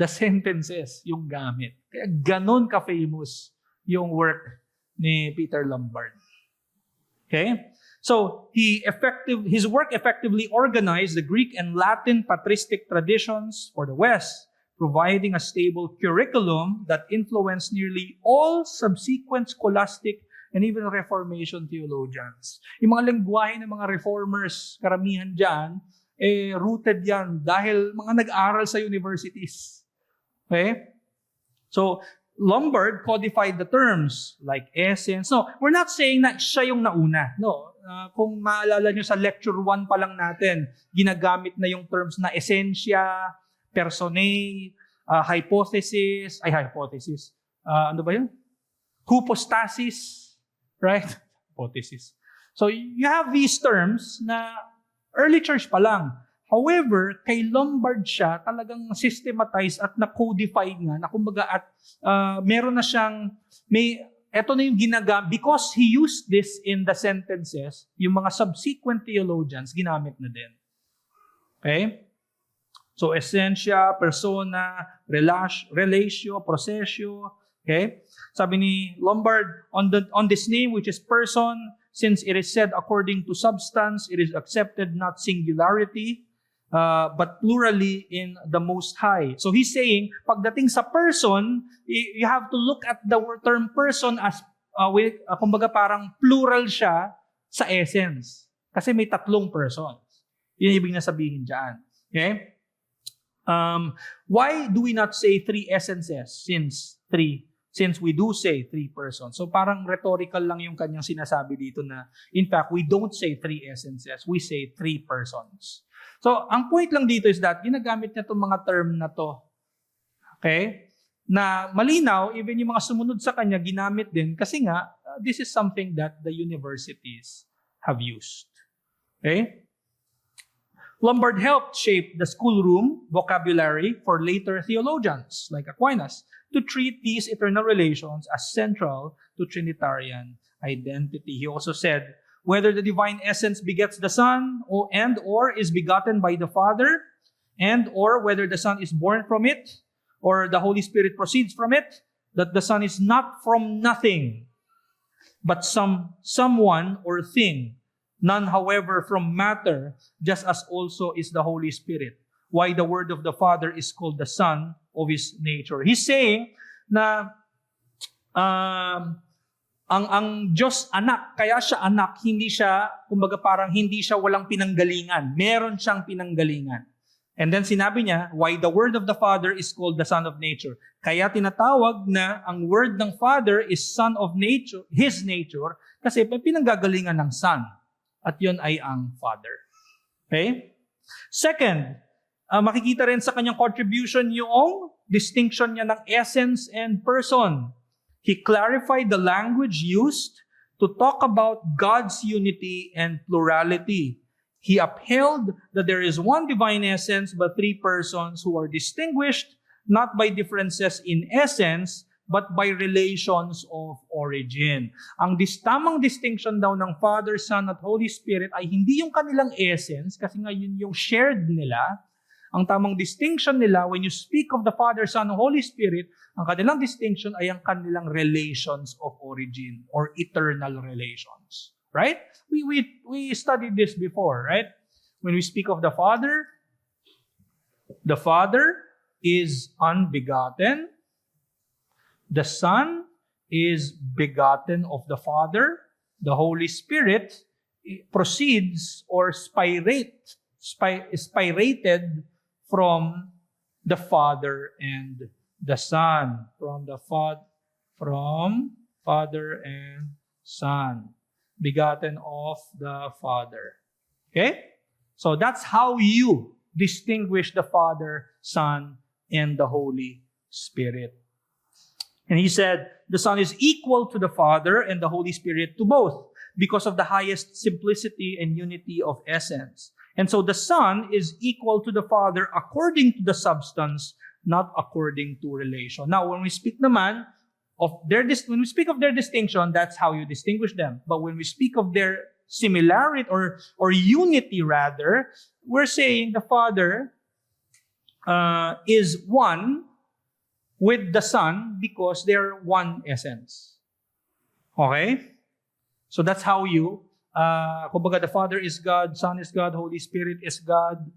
The sentences yung gamit. Kaya ganun ka-famous yung work ni Peter Lombard. Okay? So, his work effectively organized the Greek and Latin patristic traditions for the West, providing a stable curriculum that influenced nearly all subsequent scholastic and even Reformation theologians. Yung mga lengguwahe ng mga reformers, karamihan dyan, rooted yan dahil mga nag-aral sa universities. Okay? So, Lombard codified the terms like essence. No, we're not saying na siya yung nauna. No, kung maalala nyo sa lecture 1 pa lang natin, ginagamit na yung terms na esensya, personae, hypothesis. Ano ba yun? Hypostasis. Right? Hypothesis. So, you have these terms na early church pa lang. However, kay Lombard siya talagang systematized at na-codified nga, na kumbaga at meron na siyang, eto na yung ginagamit, because he used this in the sentences, yung mga subsequent theologians, ginamit na din. Okay? So, essentia, persona, relatio, processio, okay? Sabi ni Lombard, on this name, which is person, since it is said according to substance, it is accepted not singularity, but plurally in the Most High. So he's saying, pagdating sa person, you have to look at the term person as, kumbaga parang plural siya sa essence. Kasi may 3 persons. Yun ibig na sabihin dyan. Okay? Why do we not say 3 essences since we do say 3 persons? So parang rhetorical lang yung kanyang sinasabi dito na, in fact, we don't say 3 essences, we say 3 persons. So, ang point lang dito is that ginagamit niya itong mga term na to. Okay? Na malinaw, even yung mga sumunod sa kanya, ginamit din kasi nga, this is something that the universities have used. Okay? Lombard helped shape the schoolroom vocabulary for later theologians like Aquinas to treat these eternal relations as central to Trinitarian identity. He also said, whether the divine essence begets the Son or is begotten by the Father, and or whether the Son is born from it, or the Holy Spirit proceeds from it, that the Son is not from nothing, but someone or thing, none, however, from matter, just as also is the Holy Spirit. Why the Word of the Father is called the Son of His nature. He's saying na ang Diyos anak, kaya siya anak, hindi siya, kumbaga parang hindi siya walang pinanggalingan. Meron siyang pinanggalingan. And then sinabi niya, why the Word of the Father is called the Son of Nature. Kaya tinatawag na ang Word ng Father is Son of Nature, His nature, kasi may pinanggagalingan ng Son. At yun ay ang Father. Okay? Second, makikita rin sa kanyang contribution yung distinction niya ng essence and person. He clarified the language used to talk about God's unity and plurality. He upheld that there is one divine essence but 3 persons who are distinguished not by differences in essence but by relations of origin. Ang tamang distinction daw ng Father, Son, at Holy Spirit ay hindi yung kanilang essence kasi nga yun yung shared nila. Ang tamang distinction nila, when you speak of the Father, Son, and Holy Spirit, ang kanilang distinction ay ang kanilang relations of origin or eternal relations. Right? We studied this before, right? When we speak of the Father is unbegotten. The Son is begotten of the Father. The Holy Spirit proceeds or spirated from the Father and the Son. From Father and Son. Begotten of the Father. Okay? So that's how you distinguish the Father, Son, and the Holy Spirit. And he said, the Son is equal to the Father and the Holy Spirit to both because of the highest simplicity and unity of essence. And so the Son is equal to the Father according to the substance, not according to relation. Now, when we speak naman of when we speak of their distinction, that's how you distinguish them. But when we speak of their similarity or unity rather, we're saying the Father is one with the Son because they're one essence. Okay? So that's how you, kumbaga the Father is God, Son is God, Holy Spirit is God,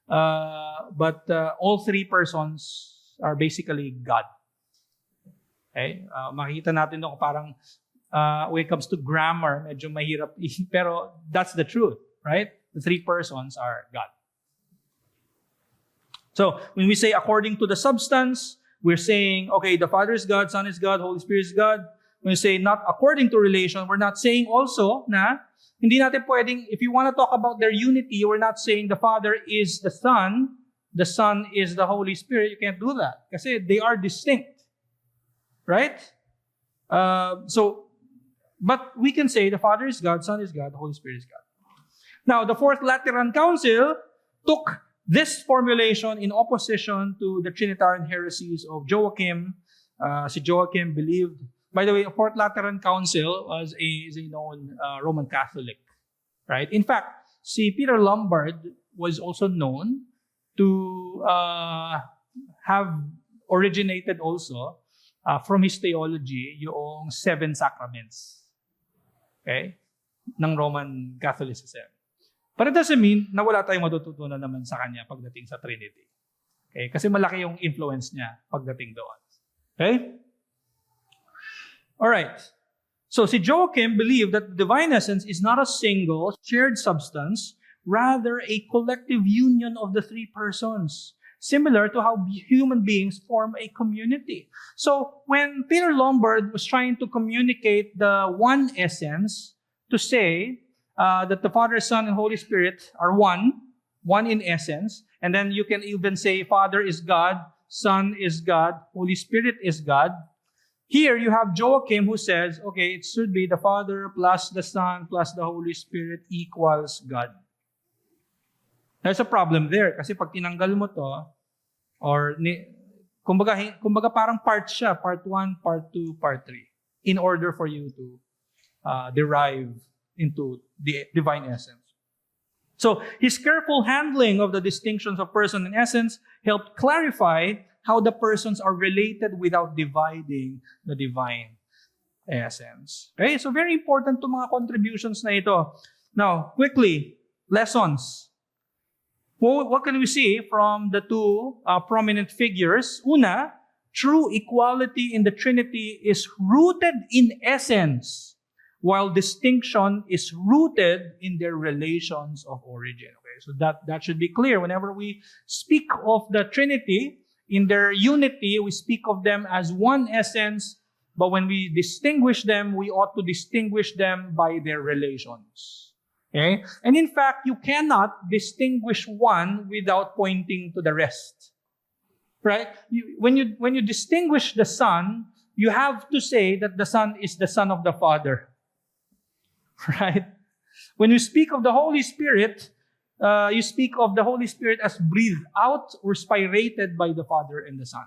but all three persons are basically God. Okay? Makikita natin doon parang when it comes to grammar, medyo mahirap, pero that's the truth, right? The three persons are God. So, when we say according to the substance, we're saying, okay, the Father is God, Son is God, Holy Spirit is God. When we say not according to relation, we're not saying also na hindi natin pwedeng, if you want to talk about their unity, we're not saying the Father is the Son is the Holy Spirit. You can't do that. Kasi they are distinct. Right? But we can say the Father is God, Son is God, the Holy Spirit is God. Now, the Fourth Lateran Council took this formulation in opposition to the Trinitarian heresies of Joachim. Si Joachim believed, by the way, the Fourth Lateran Council is a known Roman Catholic, right? In fact, si Peter Lombard was also known to have originated also from his theology yung 7 sacraments, okay, ng Roman Catholicism. But it doesn't mean na wala tayong matututunan naman sa kanya pagdating sa Trinity. Okay? Kasi malaki yung influence niya pagdating doon. Okay? Alright. So si Joachim believed that the divine essence is not a single, shared substance, rather a collective union of the three persons, similar to how human beings form a community. So when Peter Lombard was trying to communicate the one essence, to say that the Father, Son, and Holy Spirit are one in essence, and then you can even say Father is God, Son is God, Holy Spirit is God. Here you have Joachim who says, okay, it should be the Father plus the Son plus the Holy Spirit equals God. There's a problem there kasi pag tinanggal mo to, kumbaga parang part siya, part 1, part 2, part 3, in order for you to derive into the divine essence. So his careful handling of the distinctions of person and essence helped clarify how the persons are related without dividing the divine essence. Okay, so very important to mga contributions na ito. Now, quickly, lessons. What can we see from the two prominent figures? Una, true equality in the Trinity is rooted in essence, while distinction is rooted in their relations of origin. Okay, so that should be clear. Whenever we speak of the Trinity, in their unity, we speak of them as one essence, but when we distinguish them, we ought to distinguish them by their relations. Okay? And in fact, you cannot distinguish one without pointing to the rest. Right? When you distinguish the Son, you have to say that the Son is the Son of the Father. Right? When you speak of the Holy Spirit, you speak of the Holy Spirit as breathed out or spirated by the Father and the Son.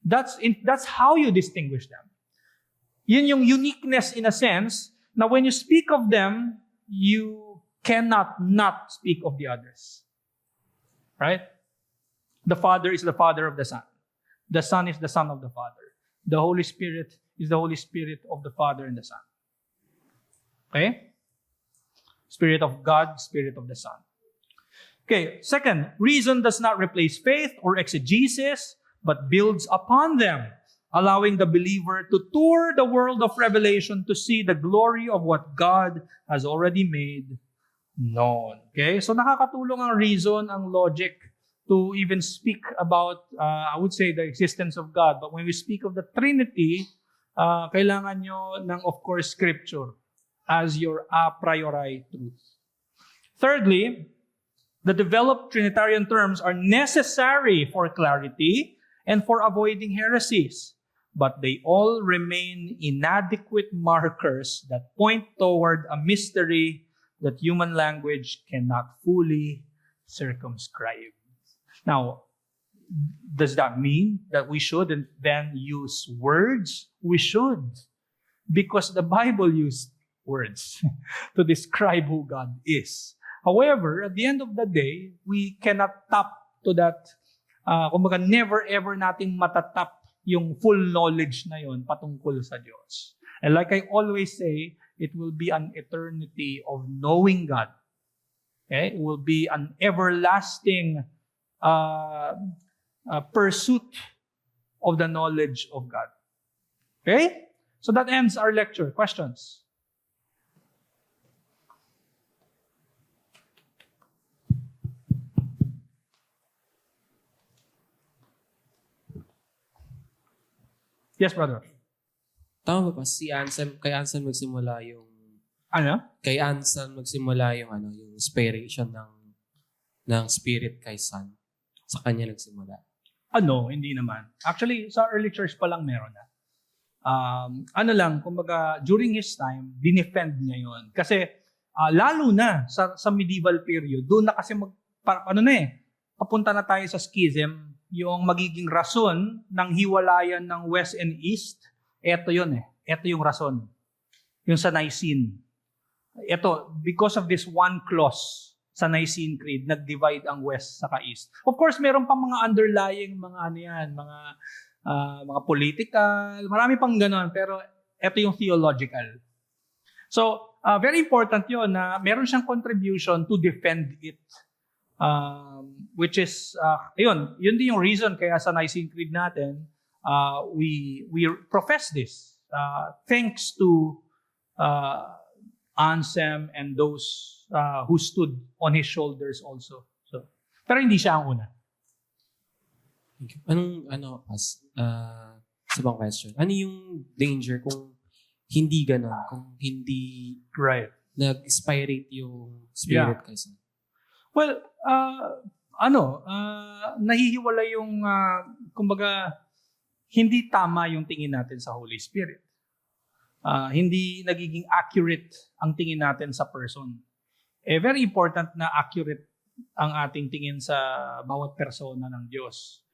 That's how you distinguish them. Yun yung uniqueness in a sense, na when you speak of them, you cannot not speak of the others. Right? The Father is the Father of the Son. The Son is the Son of the Father. The Holy Spirit is the Holy Spirit of the Father and the Son. Okay? Spirit of God, Spirit of the Son. Okay, second, reason does not replace faith or exegesis, but builds upon them, allowing the believer to tour the world of revelation to see the glory of what God has already made known. Okay, so nakakatulong ang reason, ang logic to even speak about, I would say, the existence of God. But when we speak of the Trinity, kailangan nyo ng, of course, Scripture as your a priori truth. Thirdly, The developed Trinitarian terms are necessary for clarity and for avoiding heresies, but they all remain inadequate markers that point toward a mystery that human language cannot fully circumscribe. Now, does that mean that we shouldn't then use words? We should, because the Bible used words to describe who God is. However, at the end of the day, we cannot tap to that. Kumbaga, never ever nating matatap yung full knowledge na yon patungkol sa Diyos. And like I always say, it will be an eternity of knowing God. Okay? It will be an everlasting pursuit of the knowledge of God. Okay? So that ends our lecture. Questions? Yes, brother. Tama ba si Anselm, kay Anselm magsimula yung Ano? kay Anselm magsimula yung yung inspiration ng spirit kay Son. Sa kanya nagsimula. Hindi naman. Actually, sa early church pa lang meron na. Kumbaga, during his time, dinefend niya yon. Kasi, lalo na sa medieval period, doon na kasi papunta na tayo sa schism, yung magiging rason ng hiwalayan ng West and East, eto yun eh. Eto yung rason. Yung sa Nicene. Eto, because of this one clause sa Nicene Creed, nag-divide ang West saka East. Of course, meron pang mga underlying mga political, marami pang ganon, pero eto yung theological. So, very important yun na meron siyang contribution to defend it. Which is, yun din yung reason kaya sa Nicene Creed natin, we profess this. Thanks to Anselm and those who stood on his shoulders also. So, pero hindi siya ang una. Sa bang question, ano yung danger kung hindi gano'n, kung hindi Right. nag-spirate yung spirit kay Son? Well, nahihiwala yung, kumbaga, hindi tama yung tingin natin sa Holy Spirit. Hindi nagiging accurate ang tingin natin sa person. Very important na accurate ang ating tingin sa bawat persona ng Diyos.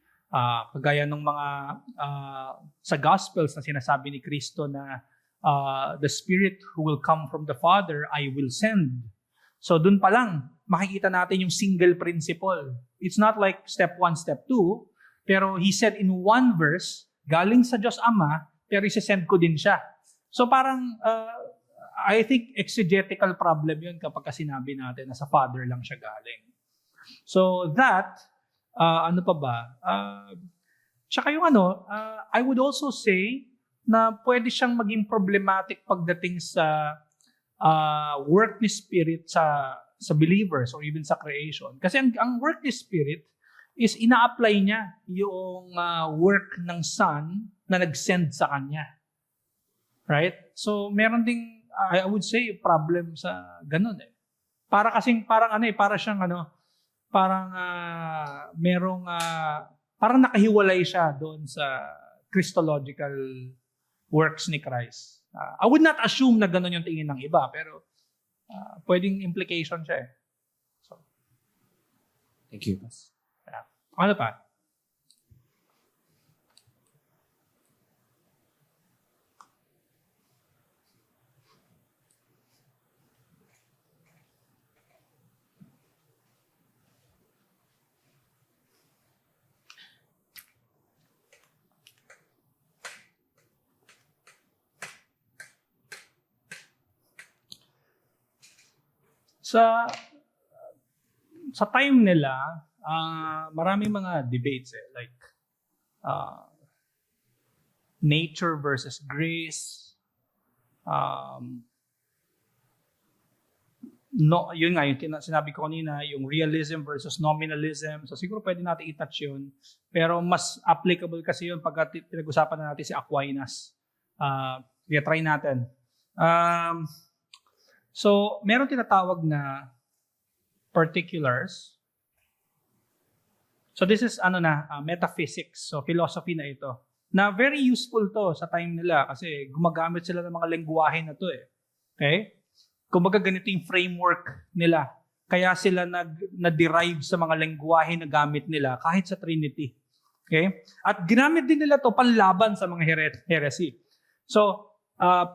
Kagaya ng mga sa Gospels na sinasabi ni Kristo na the Spirit who will come from the Father, I will send. So dun pa lang, makikita natin yung single principle. It's not like step 1, step 2, pero he said in one verse, galing sa Diyos Ama, pero isesend ko din siya. So parang, I think exegetical problem yun kapag sinabi natin na sa Father lang siya galing. So that, tsaka yung I would also say na pwede siyang maging problematic pagdating sa work ni Spirit sa believers or even sa creation. Kasi ang work ni Spirit is ina-apply niya yung work ng Son na nag-send sa Kanya. Right? So, meron ding, I would say, problem sa ganun eh. Parang nakahiwalay siya doon sa Christological works ni Christ. I would not assume na ganun yung tingin ng iba, pero pwedeng implication siya eh. So, thank you. Ano pa? Sa time nila, maraming mga debates like nature versus grace. Yun nga, yung sinabi ko kanina, yung realism versus nominalism. So siguro pwede natin i-touch yun. Pero mas applicable kasi yun pag pinag-usapan na natin si Aquinas. Try natin. So, meron tinatawag na particulars So this is metaphysics, so philosophy na ito. Na very useful to sa time nila kasi gumagamit sila ng mga lengguwahe na to eh. Okay? Kumbaga ganito yung framework nila. Kaya sila na-derive sa mga lengguwahe na gamit nila kahit sa Trinity. Okay? At ginamit din nila to panlaban sa mga heresy. So,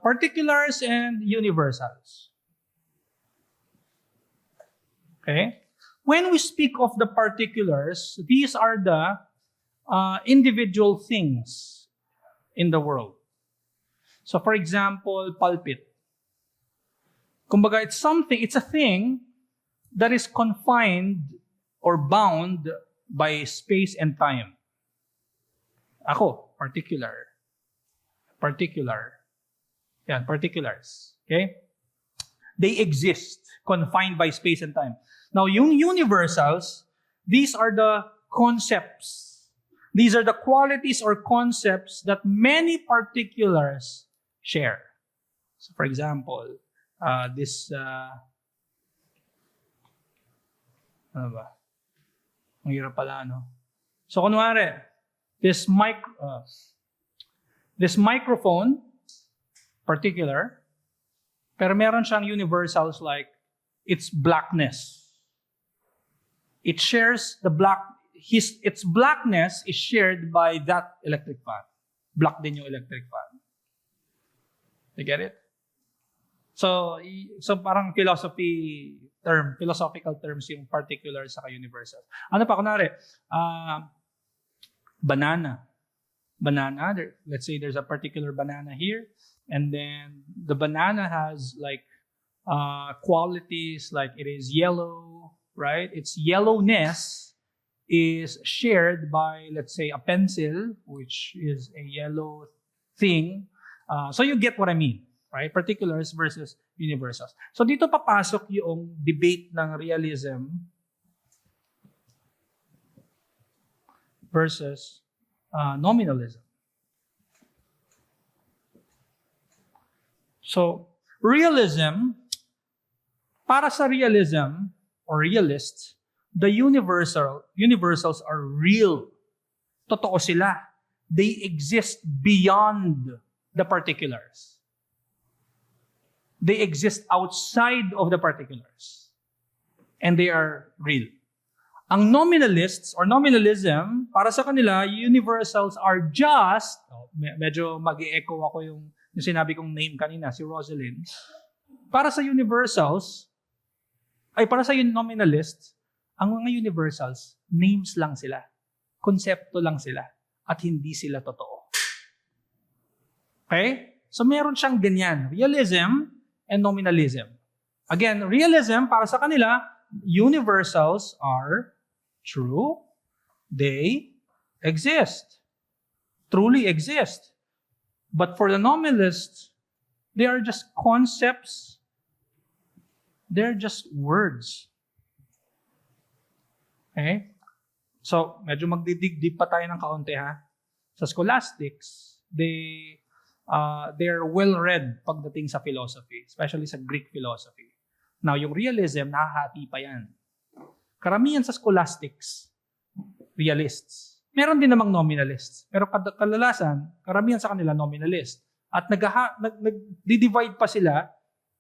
particulars and universals. Okay? When we speak of the particulars, these are the individual things in the world. So for example, pulpit. Kumbaga, it's a thing that is confined or bound by space and time. Ako, particular. Yan, particulars. Okay? They exist, confined by space and time. Now, yung universals, these are the concepts. These are the qualities or concepts that many particulars share. So, for example, ano ba? Ang hirap pala, no? So, kunwari, this microphone, particular, pero meron siyang universals like its blackness. It shares its blackness is shared by that electric fan. Black din yung electric fan. You get it? So parang philosophical terms yung particular sa universal. Ano pa, kunwari, banana. Let's say there's a particular banana here, and then the banana has like qualities like it is yellow, right? Its yellowness is shared by, let's say, a pencil, which is a yellow thing. So you get what I mean, right? Particulars versus universals. So dito papasok yung debate ng realism versus nominalism. So realism, para sa realism or realists, the universals are real. Totoo sila. They exist beyond the particulars. They exist outside of the particulars. And they are real. Ang nominalists or nominalism, para sa kanila, universals are just, medyo mag-e-echo ako yung sinabi kong name kanina, si Rosalind. Para sa universals, para sa nominalists, ang mga universals, names lang sila. Konsepto lang sila. At hindi sila totoo. Okay? So meron siyang ganyan. Realism and nominalism. Again, realism, para sa kanila, universals are true. They exist. Truly exist. But for the nominalists, they are just concepts. They're just words. Okay? So, medyo magdidig-dig pa tayo ng kaunti, ha? Sa scholastics, they're well-read pagdating sa philosophy, especially sa Greek philosophy. Now, yung realism, nakahati pa yan. Karamihan sa scholastics, realists. Meron din namang nominalists. Pero kadalasan, karamihan sa kanila nominalist. At nag-divide pa sila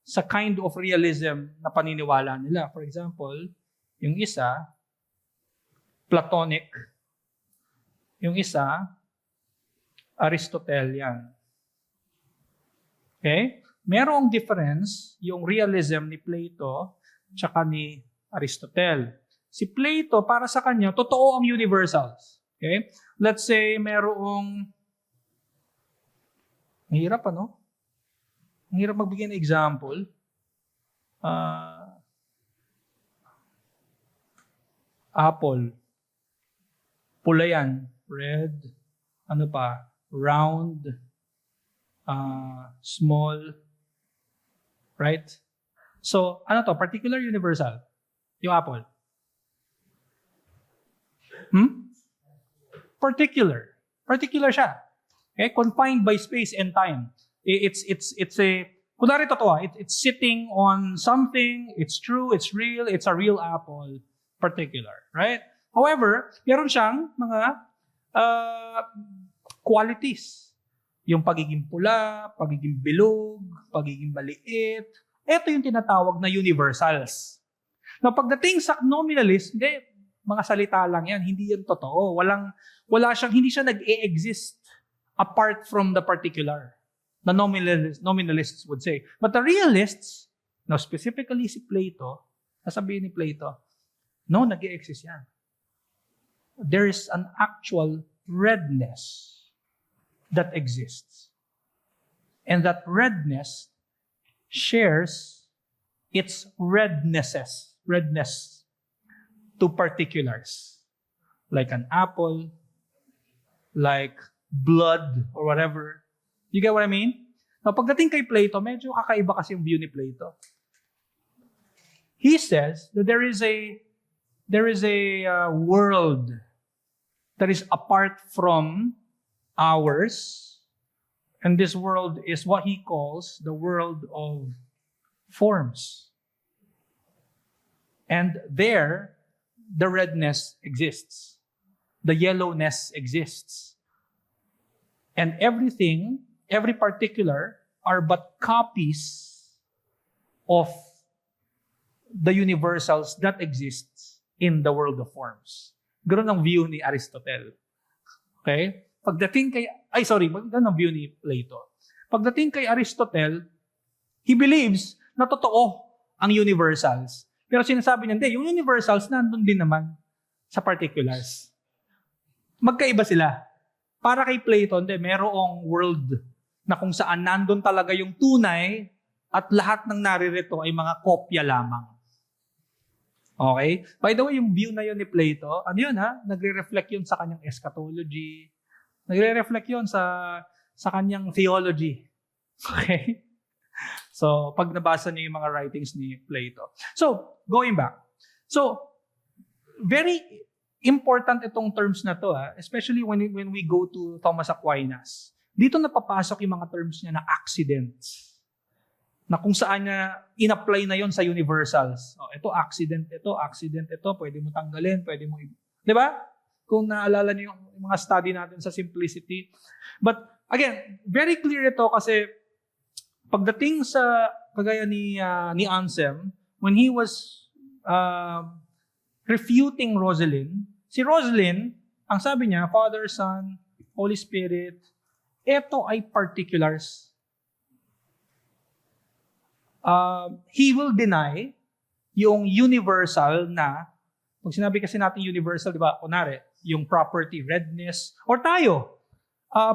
sa kind of realism na paniniwala nila. For example, yung isa, Platonic. Yung isa, Aristotelian. Okay? Merong difference yung realism ni Plato tsaka ni Aristotle. Si Plato, para sa kanya, totoo ang universals. Okay? Let's say, merong ang hirap, ano? Ang hirap magbigay ng example. Apple. Pula yan. Red. Ano pa? Round. Small. Right? So, ano to? Particular, universal? Yung apple. Particular. Particular siya. Okay? Confined by space and time. It's a, kunwari totoo, it's sitting on something, it's true, it's real, it's a real apple. Particular. Right? However, meron siyang mga qualities. Yung pagiging pula, pagiging bilog, pagiging maliit. Ito yung tinatawag na universals. Now, pagdating sa nominalist, hindi, mga salita lang yan. Hindi yan totoo. Hindi siya nag-e-exist apart from the particular. The nominalists would say. But the realists, now specifically si Plato, nasabihin ni Plato, no, nag-e-exist yan. There is an actual redness that exists. And that redness shares its redness to particulars. Like an apple, like blood, or whatever. You get what I mean? Now, pagdating kay Plato, medyo kakaiba kasi yung view ni Plato. He says that there is a world that is apart from ours, and this world is what he calls the world of forms. And there, the redness exists. The yellowness exists. And everything, every particular, are but copies of the universals that exists in the world of forms. Ganoon ang view ni Aristotle. Okay? Ganun ang view ni Plato. Pagdating kay Aristotle, he believes na totoo ang universals. Pero sinasabi niya, hindi, yung universals nandun din naman sa particulars. Magkaiba sila. Para kay Plato, hindi, merong world na kung saan nandun talaga yung tunay at lahat ng naririto ay mga kopya lamang. Okay? By the way, yung view na yun ni Plato, nagre-reflect yun sa kanyang eschatology. Nagre-reflect yun sa kanyang theology. Okay? So, pag nabasa niyo yung mga writings ni Plato. So, going back. So, very important itong terms na to, especially when we go to Thomas Aquinas. Dito napapasok yung mga terms niya na accidents. Na kung saan niya in-apply na yon sa universals. Ito accident, ito, pwede mo tanggalin, pwede mo... Di ba? Kung naalala niyo yung mga study natin sa simplicity. But again, very clear ito kasi pagdating sa kagaya ni Anselm, when he was refuting Rosalind, si Rosalind, ang sabi niya, Father, Son, Holy Spirit, ito ay particulars. He will deny yung universal na, pag sinabi kasi natin universal, di ba, kunwari, yung property, redness, or tayo,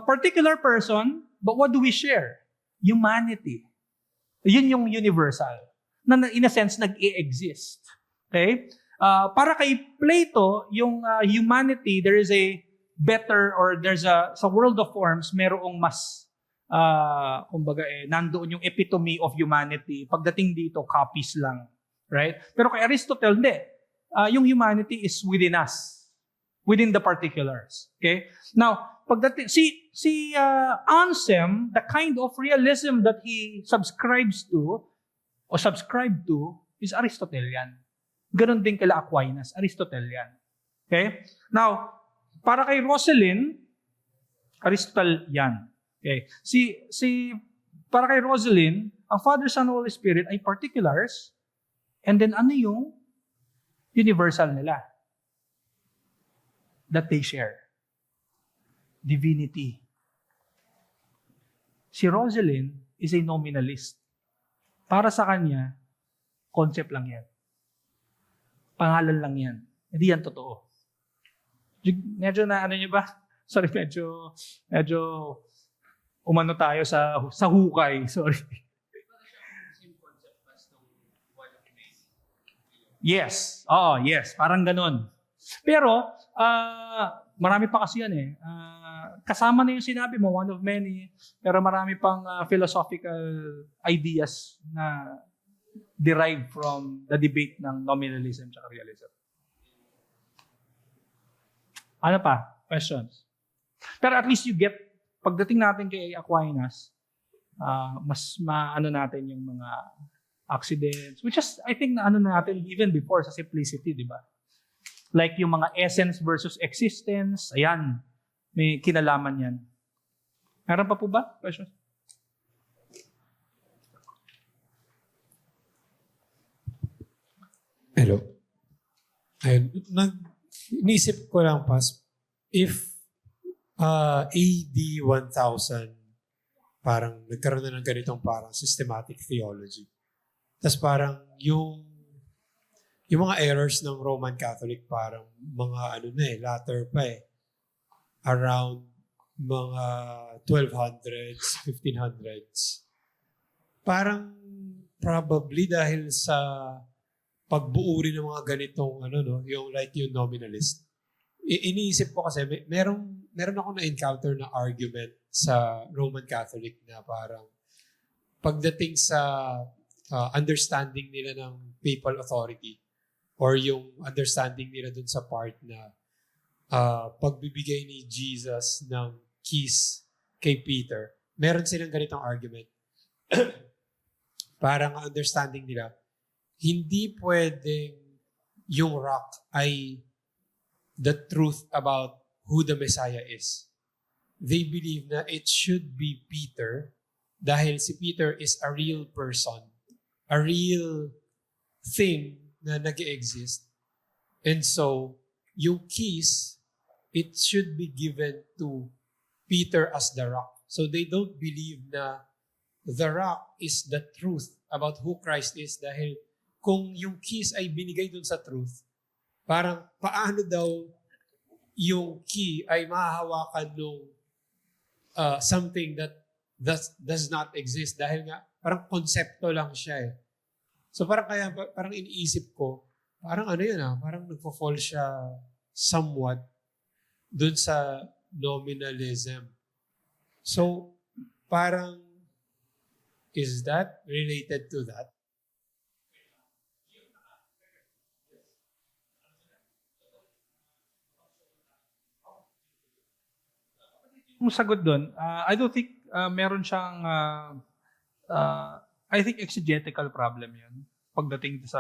particular person, but what do we share? Humanity. Yun yung universal, na in a sense, nag-e-exist. Okay? Para kay Plato, yung humanity, there is a better, or sa world of forms, merong mas nandoon yung epitome of humanity. Pagdating dito, copies lang. Right? Pero kay Aristotle, hindi. Yung humanity is within us. Within the particulars. Okay? Now, pagdating, si Anselm, the kind of realism that he subscribed to is Aristotelian. Ganon din kila Aquinas, Aristotelian. Okay? Now, para kay Rosalind, Aristotelian. Okay. Para kay Rosalind, ang Father, Son, Holy Spirit ay particulars, and then ano yung universal nila that they share? Divinity. Si Rosalind is a nominalist. Para sa kanya, concept lang yan. Pangalan lang yan. Hindi yan totoo. Medyo na, ano nyo ba? Sorry, medyo umano tayo sa hukay. Sorry. Yes. Yes. Parang ganun. Pero, marami pa kasi yan eh. Kasama na yung sinabi mo, one of many, pero marami pang philosophical ideas na derived from the debate ng nominalism at realism. Ano pa? Questions? Pero at least you get, pagdating natin kay Aquinas, mas maano natin yung mga accidents, which is, I think, na ano natin even before sa simplicity, di ba? Like yung mga essence versus existence. Ayan. May kinalaman yan. Meron pa po ba? Questions? Hello. Ayun. Inisip ko lang, Pas, if AD 1000, parang nagkaroon na ng ganitong parang systematic theology. Tapos parang yung mga errors ng Roman Catholic parang mga latter pa eh. Around mga 1200s, 1500s. Parang probably dahil sa pagbuo rin ng mga ganitong yung nominalist. Iniisip ko kasi meron ako na-encounter na argument sa Roman Catholic na parang pagdating sa understanding nila ng papal authority or yung understanding nila dun sa part na pagbibigay ni Jesus ng keys kay Peter, meron silang ganitong argument. Parang understanding nila, hindi pwedeng yung rock ay the truth about who the Messiah is. They believe na it should be Peter dahil si Peter is a real person, a real thing na nag-exist. And so, yung keys, it should be given to Peter as the rock. So they don't believe na the rock is the truth about who Christ is dahil kung yung keys ay binigay dun sa truth, parang paano daw yung key ay mahahawakan nung something that does not exist dahil nga parang konsepto lang siya eh. So parang parang iniisip ko, parang parang nagpo-fall siya somewhat dun sa nominalism. So parang is that related to that? Yung sagot doon, I don't think meron siyang I think exegetical problem yun pagdating sa